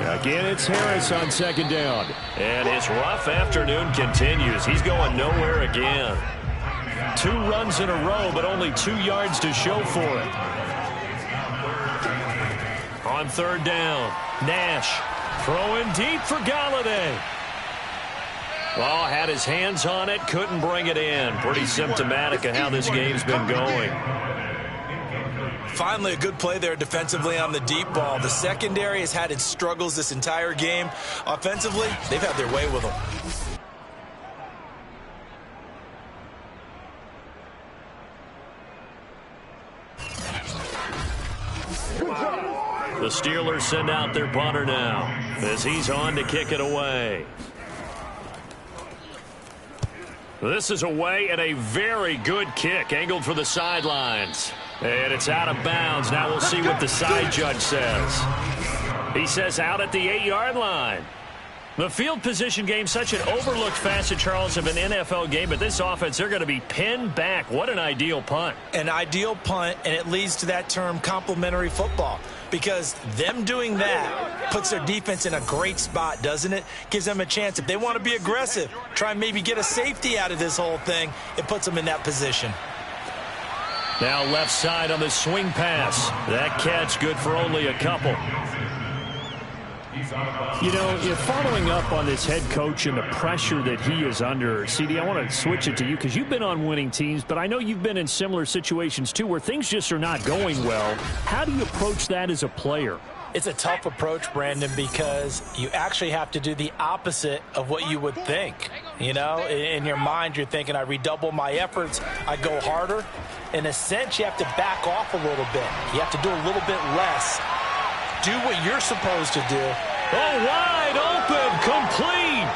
Again, it's Harris on second down. And his rough afternoon continues. He's going nowhere again. 2 runs in a row, but only 2 yards to show for it. On third down, Nash throwing deep for Galladay. Oh, had his hands on it, couldn't bring it in. Pretty symptomatic of how this game's been going. Finally, a good play there defensively on the deep ball. The secondary has had its struggles this entire game. Offensively, they've had their way with them. The Steelers send out their punter now as he's on to kick it away. This is away and a very good kick, angled for the sidelines. And it's out of bounds. Now we'll see what the side judge says. He says out at the 8-yard line. The field position game, such an overlooked facet, Charles, of an NFL game, but this offense, they're going to be pinned back. What an ideal punt. An ideal punt, and it leads to that term complementary football, because them doing that puts their defense in a great spot, doesn't it? Gives them a chance. If they want to be aggressive, try and maybe get a safety out of this whole thing, it puts them in that position. Now left side on the swing pass. That catch good for only a couple. You know, if following up on this head coach and the pressure that he is under, CD, I want to switch it to you because you've been on winning teams, but I know you've been in similar situations too where things just are not going well. How do you approach that as a player? It's a tough approach, Brandon, because you actually have to do the opposite of what you would think. You know, in your mind, you're thinking, I redouble my efforts, I go harder. In a sense, you have to back off a little bit. You have to do a little bit less. Do what you're supposed to do. Oh, wide open, complete.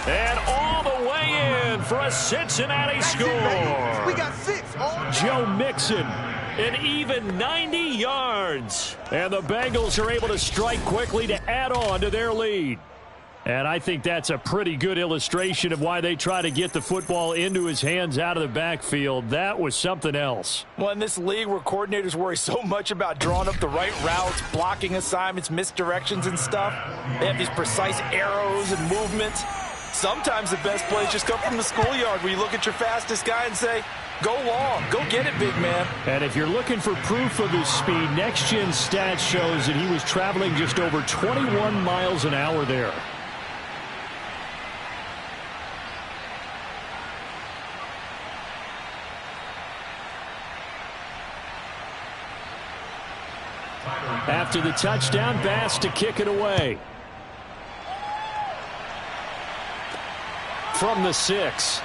And all the way in for a Cincinnati score. We got 6. Joe Mixon. An even 90 yards. And the Bengals are able to strike quickly to add on to their lead. And I think that's a pretty good illustration of why they try to get the football into his hands out of the backfield. That was something else. Well, in this league where coordinators worry so much about drawing up the right routes, blocking assignments, misdirections and stuff, they have these precise arrows and movements. Sometimes the best plays just come from the schoolyard where you look at your fastest guy and say, go long, go get it, big man. And if you're looking for proof of his speed, Next Gen Stats shows that he was traveling just over 21 miles an hour there. After the touchdown pass to kick it away. From the 6.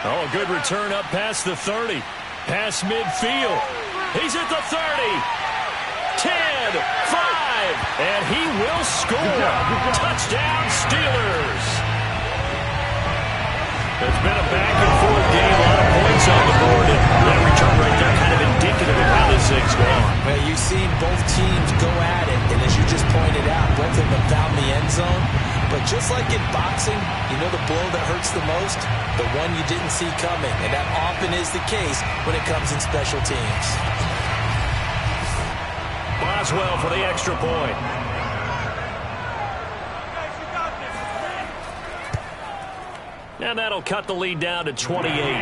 Oh, a good return up past the 30. Past midfield. He's at the 30. 10, 5, and he will score. Touchdown, Steelers. It's been a back-and-forth game. A lot of points on the board. And that return right there kind of indicative of how this thing's gone. Well, you've seen both teams go at it, and as you just pointed out, both of them found the end zone. But just like in boxing, you know the blow that hurts the most? The one you didn't see coming, and that often is the case when it comes in special teams. Boswell for the extra point. And that'll cut the lead down to 28. And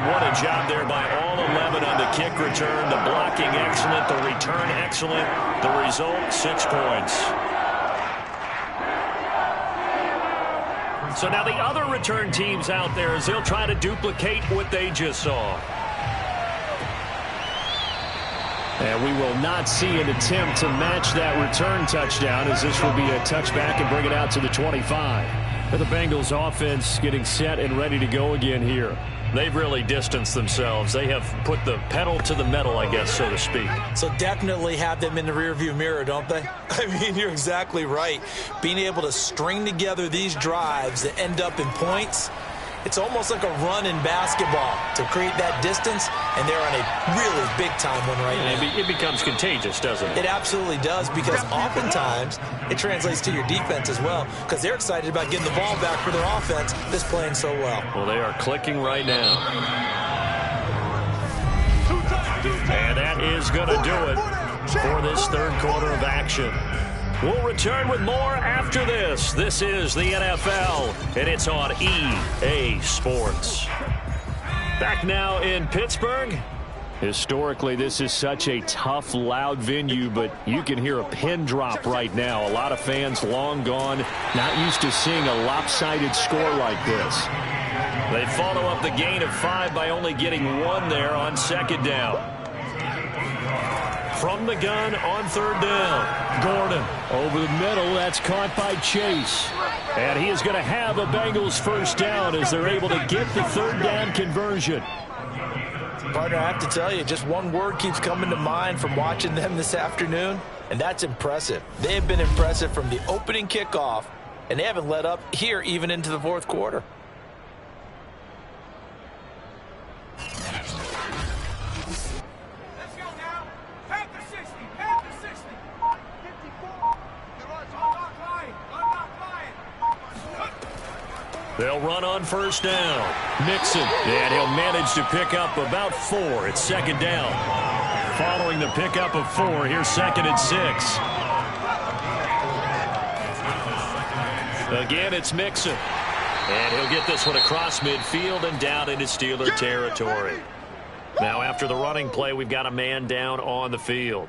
what a job there by all 11 on the kick return. The blocking excellent, the return excellent. The result, 6 points. So now the other return teams out there as they'll try to duplicate what they just saw. And we will not see an attempt to match that return touchdown as this will be a touchback and bring it out to the 25. The Bengals offense getting set and ready to go again here. They've really distanced themselves. They have put the pedal to the metal, I guess, so to speak. So definitely have them in the rearview mirror, don't they? I mean, you're exactly right. Being able to string together these drives that end up in points, it's almost like a run in basketball to create that distance, and they're on a really big-time one right now. It becomes contagious, doesn't it? It absolutely does, because oftentimes it translates to your defense as well, because they're excited about getting the ball back for their offense that's playing so well. Well, they are clicking right now. And that is going to do it for this third quarter of action. We'll return with more after this. This is the NFL, and it's on EA Sports. Back now in Pittsburgh. Historically, this is such a tough, loud venue, but you can hear a pin drop right now. A lot of fans long gone, not used to seeing a lopsided score like this. They follow up the gain of 5 by only getting 1 there on second down. From the gun on third down. Gordon over the middle. That's caught by Chase. And he is going to have a Bengals first down as they're able to get the third down conversion. Partner, I have to tell you, just one word keeps coming to mind from watching them this afternoon, and that's impressive. They have been impressive from the opening kickoff, and they haven't let up here even into the fourth quarter. They'll run on first down. Mixon, and he'll manage to pick up about 4. It's second down. Following the pickup of 4, here's second and 6. Again, it's Mixon. And he'll get this one across midfield and down into Steeler territory. Now, after the running play, we've got a man down on the field.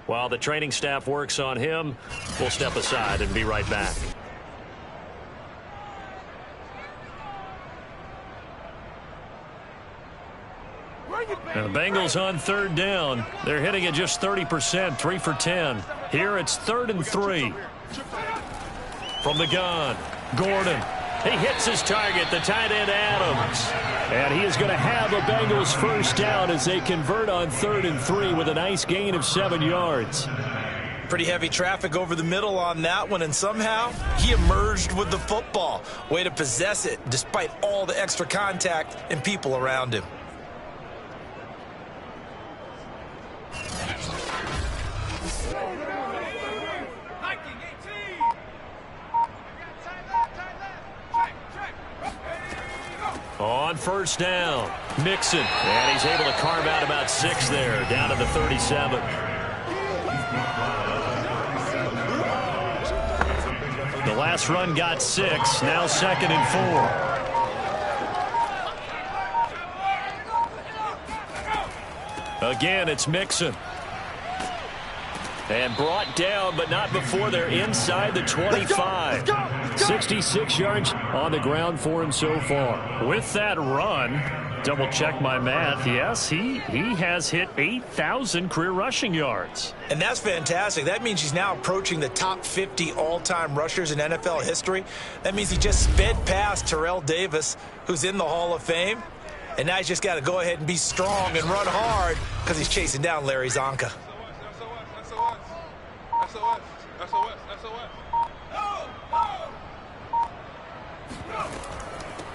While the training staff works on him, we'll step aside and be right back. And the Bengals on third down. They're hitting at just 30%, 3 for 10. Here it's 3rd and 3. From the gun, Gordon. He hits his target, the tight end Adams. And he is going to have a Bengals first down as they convert on 3rd and 3 with a nice gain of 7 yards. Pretty heavy traffic over the middle on that one, and somehow he emerged with the football. Way to possess it despite all the extra contact and people around him. On first down, Mixon. And he's able to carve out about 6 there, down to the 37. The last run got 6, now 2nd and 4. Again, it's Mixon. And brought down, but not before they're inside the 25. 66 yards on the ground for him so far. With that run, double check my math, yes, he has hit 8,000 career rushing yards. And that's fantastic. That means he's now approaching the top 50 all-time rushers in NFL history. That means he just sped past Terrell Davis, who's in the Hall of Fame. And now he's just got to go ahead and be strong and run hard because he's chasing down Larry Zonka.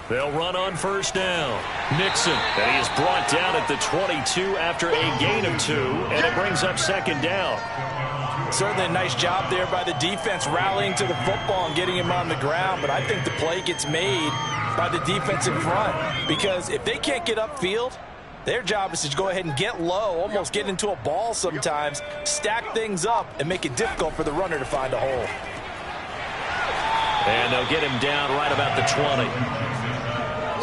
They'll run on first down. Mixon, and he is brought down at the 22 after a gain of 2, and it brings up 2nd down. Certainly a nice job there by the defense rallying to the football and getting him on the ground, but I think the play gets made by the defense in front because if they can't get upfield, their job is to go ahead and get low, almost get into a ball sometimes, stack things up, and make it difficult for the runner to find a hole. And they'll get him down right about the 20.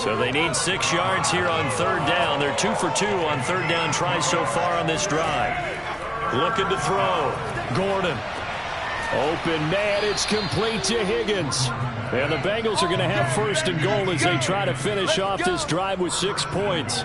So they need 6 yards here on 3rd down. They're 2 for 2 on 3rd down tries so far on this drive. Looking to throw. Gordon. Open man, it's complete to Higgins. And the Bengals are going to have 1st and goal as they try to finish off this drive with 6 points.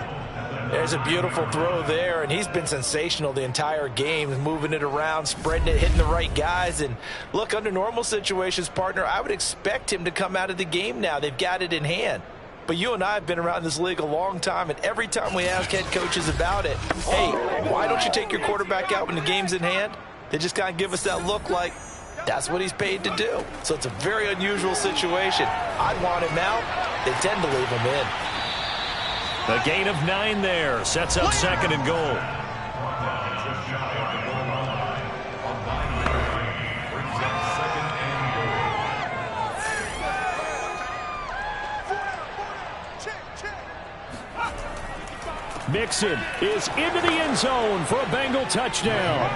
There's a beautiful throw there, and he's been sensational the entire game, moving it around, spreading it, hitting the right guys. And look, under normal situations, partner, I would expect him to come out of the game now. They've got it in hand. But you and I have been around this league a long time, and every time we ask head coaches about it, hey, why don't you take your quarterback out when the game's in hand? They just kind of give us that look like that's what he's paid to do. So it's a very unusual situation. I'd want him out. They tend to leave him in. A gain of 9 there. Sets up 2nd and goal. Mixon is into the end zone for a Bengal touchdown.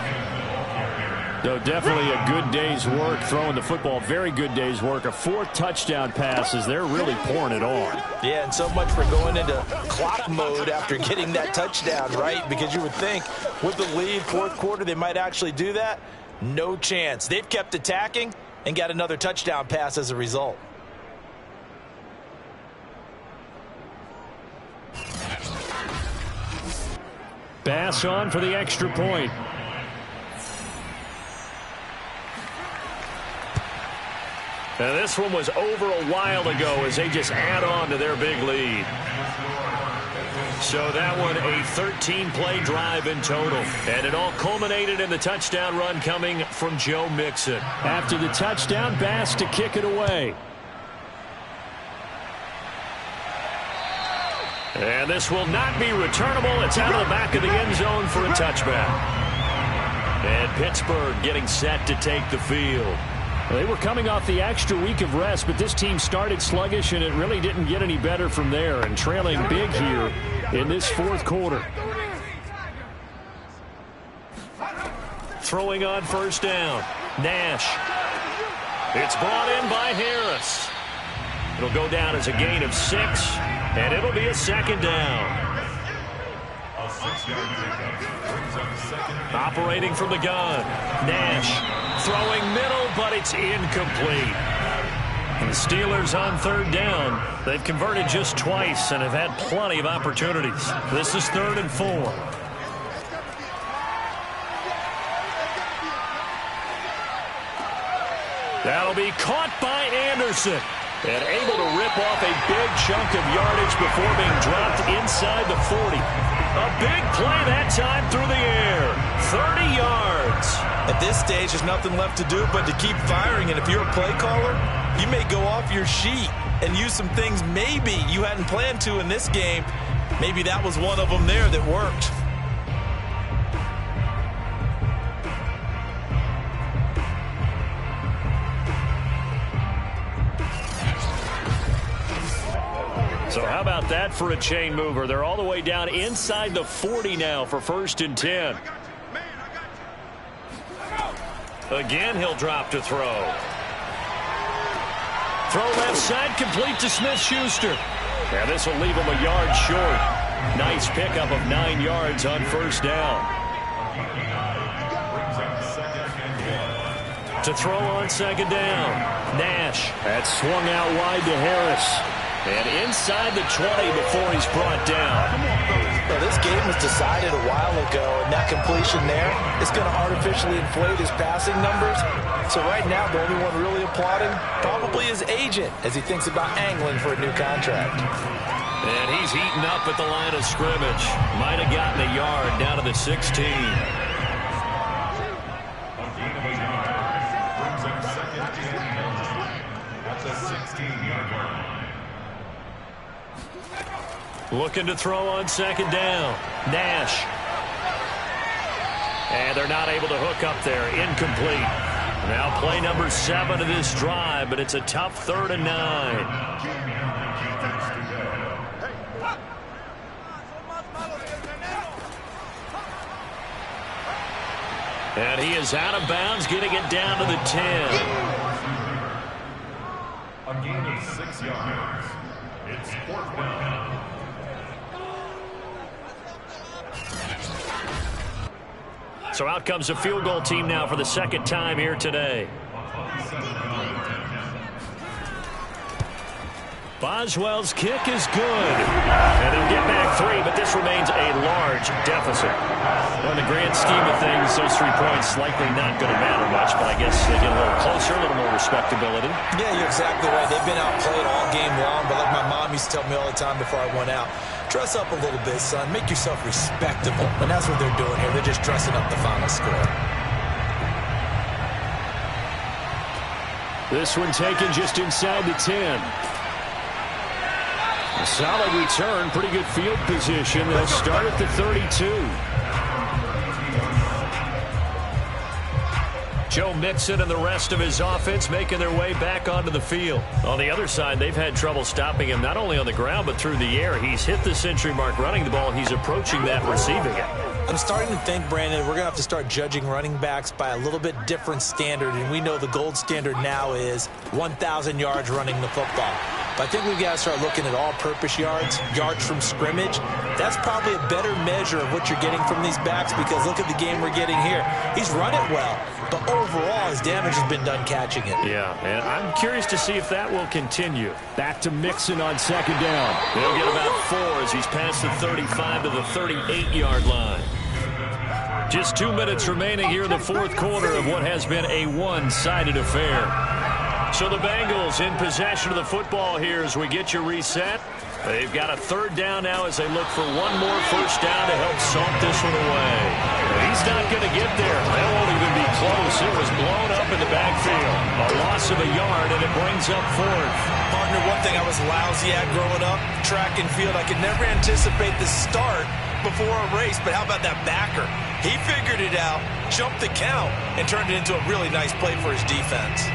So definitely a good day's work throwing the football. Very good day's work. A 4th touchdown pass as they're really pouring it on. Yeah, and so much for going into clock mode after getting that touchdown, right? Because you would think with the lead, 4th quarter, they might actually do that. No chance. They've kept attacking and got another touchdown pass as a result. Pass on for the extra point. Now this one was over a while ago as they just add on to their big lead. So that one a 13-play drive in total. And it all culminated in the touchdown run coming from Joe Mixon. After the touchdown, Bass to kick it away. And this will not be returnable. It's out of the back of the end zone for a touchback. And Pittsburgh getting set to take the field. They were coming off the extra week of rest, but this team started sluggish, and it really didn't get any better from there, and trailing big here in this 4th quarter. Throwing on first down. Nash. It's brought in by Harris. It'll go down as a gain of 6, and it'll be a 2nd down. Operating from the gun. Nash throwing middle, but it's incomplete. And the Steelers on 3rd down. They've converted just twice and have had plenty of opportunities. This is 3rd and 4. That'll be caught by Anderson. And able to rip off a big chunk of yardage before being dropped inside the 40. A big play that time through the air. 30 yards. At this stage, there's nothing left to do but to keep firing. And if you're a play caller, you may go off your sheet and use some things maybe you hadn't planned to in this game. Maybe that was one of them there that worked. So how about that for a chain mover? They're all the way down inside the 40 now for 1st and 10. Again, he'll drop to throw. Throw left side, complete to Smith-Schuster. And this will leave him a yard short. Nice pickup of 9 yards on 1st down. To throw on 2nd down. Nash. That swung out wide to Harris. And inside the 20 before he's brought down. Well, this game was decided a while ago, and that completion there is going to artificially inflate his passing numbers. So right now, the only one really applauding probably his agent as he thinks about angling for a new contract. And he's heating up at the line of scrimmage. Might have gotten a yard down to the 16. Looking to throw on 2nd down. Nash. And they're not able to hook up there. Incomplete. Now play number 7 of this drive, but it's a tough 3rd and 9. And he is out of bounds, getting it down to the 10. A gain of 6 yards. It's 4th down. So out comes a field goal team now for the 2nd time here today. Boswell's kick is good. And they'll get back 3, but this remains a large deficit. Well, in the grand scheme of things, those 3 points likely not going to matter much, but I guess they get a little closer, a little more respectability. Yeah, you're exactly right. They've been outplayed all game long, but like my mom used to tell me all the time before I went out, dress up a little bit, son. Make yourself respectable. And that's what they're doing here. They're just dressing up the final score. This one taken just inside the 10. A solid return, pretty good field position. They'll start at the 32. Joe Mixon and the rest of his offense making their way back onto the field. On the other side, they've had trouble stopping him not only on the ground but through the air. He's hit the century mark running the ball. He's approaching that receiving it. I'm starting to think, Brandon, we're going to have to start judging running backs by a little bit different standard, and we know the gold standard now is 1,000 yards running the football. But I think we've got to start looking at all-purpose yards, yards from scrimmage. That's probably a better measure of what you're getting from these backs because look at the game we're getting here. He's run it well, but overall his damage has been done catching it. Yeah, and I'm curious to see if that will continue. Back to Mixon on 2nd down. They'll get about 4 as he's past the 35 to the 38-yard line. Just 2 minutes remaining here in the 4th quarter of what has been a one-sided affair. So the Bengals in possession of the football here as we get you reset. They've got a 3rd down now as they look for one more 1st down to help salt this one away. He's not going to get there. That won't even be close. It was blown up in the backfield. A loss of a yard, and it brings up 4th. Partner, one thing I was lousy at growing up, track and field, I could never anticipate the start before a race, but how about that backer? He figured it out, jumped the count, and turned it into a really nice play for his defense.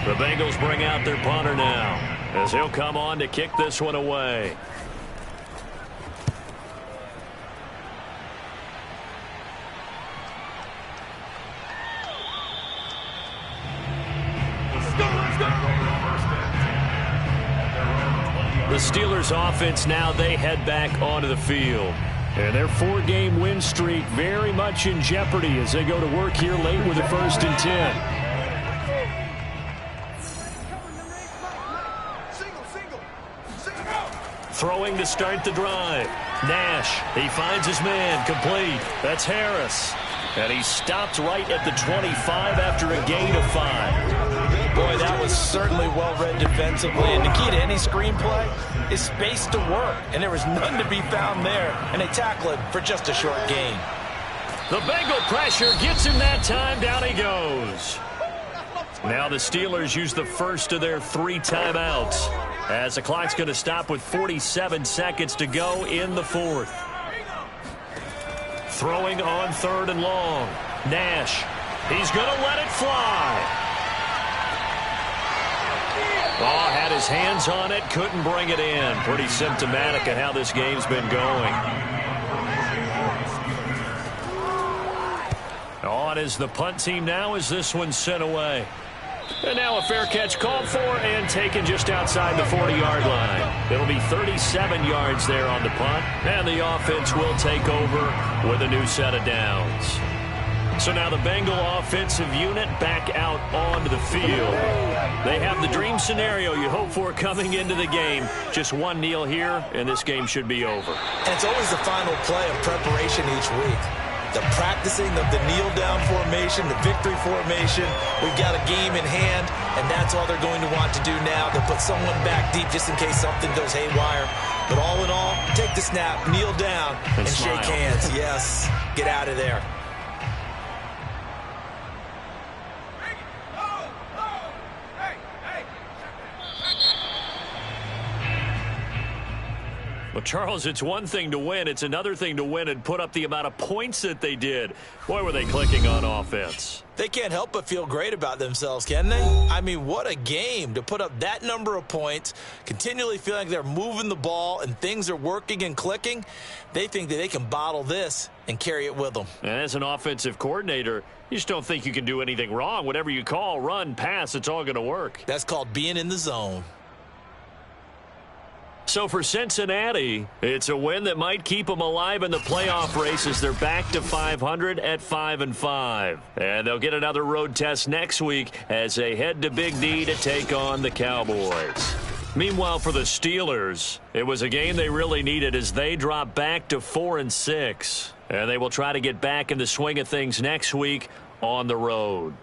The Bengals bring out their punter now as he'll come on to kick this one away. The Steelers offense now, they head back onto the field. And their 4-game win streak very much in jeopardy as they go to work here late with a 1st and 10. Throwing to start the drive. Nash, he finds his man, complete. That's Harris. And he stopped right at the 25 after a gain of 5. Boy, that was certainly well-read defensively. And the key to any screenplay is space to work. And there was none to be found there. And they tackle it for just a short gain. The Bengal pressure gets him that time. Down he goes. Now the Steelers use the first of their 3 timeouts as the clock's going to stop with 47 seconds to go in the 4th. Throwing on 3rd and long. Nash. He's going to let it fly. Oh, had his hands on it, couldn't bring it in. Pretty symptomatic of how this game's been going. On is the punt team now as this one's sent away. And now a fair catch called for and taken just outside the 40-yard line. It'll be 37 yards there on the punt, and the offense will take over with a new set of downs. So now the Bengal offensive unit back out onto the field. They have the dream scenario you hope for coming into the game. Just one kneel here, and this game should be over. And it's always the final play of preparation each week. The practicing of the kneel-down formation, the victory formation. We've got a game in hand, and that's all they're going to want to do now. They'll put someone back deep just in case something goes haywire. But all in all, take the snap, kneel down, and shake hands. Yes, get out of there. Well, Charles, it's one thing to win. It's another thing to win and put up the amount of points that they did. Boy, were they clicking on offense. They can't help but feel great about themselves, can they? I mean, what a game to put up that number of points, continually feeling like they're moving the ball and things are working and clicking. They think that they can bottle this and carry it with them. And as an offensive coordinator, you just don't think you can do anything wrong. Whatever you call, run, pass, it's all going to work. That's called being in the zone. So for Cincinnati, it's a win that might keep them alive in the playoff race as they're back to 500 at 5-5. And they'll get another road test next week as they head to Big D to take on the Cowboys. Meanwhile, for the Steelers, it was a game they really needed as they drop back to 4-6. And they will try to get back in the swing of things next week on the road.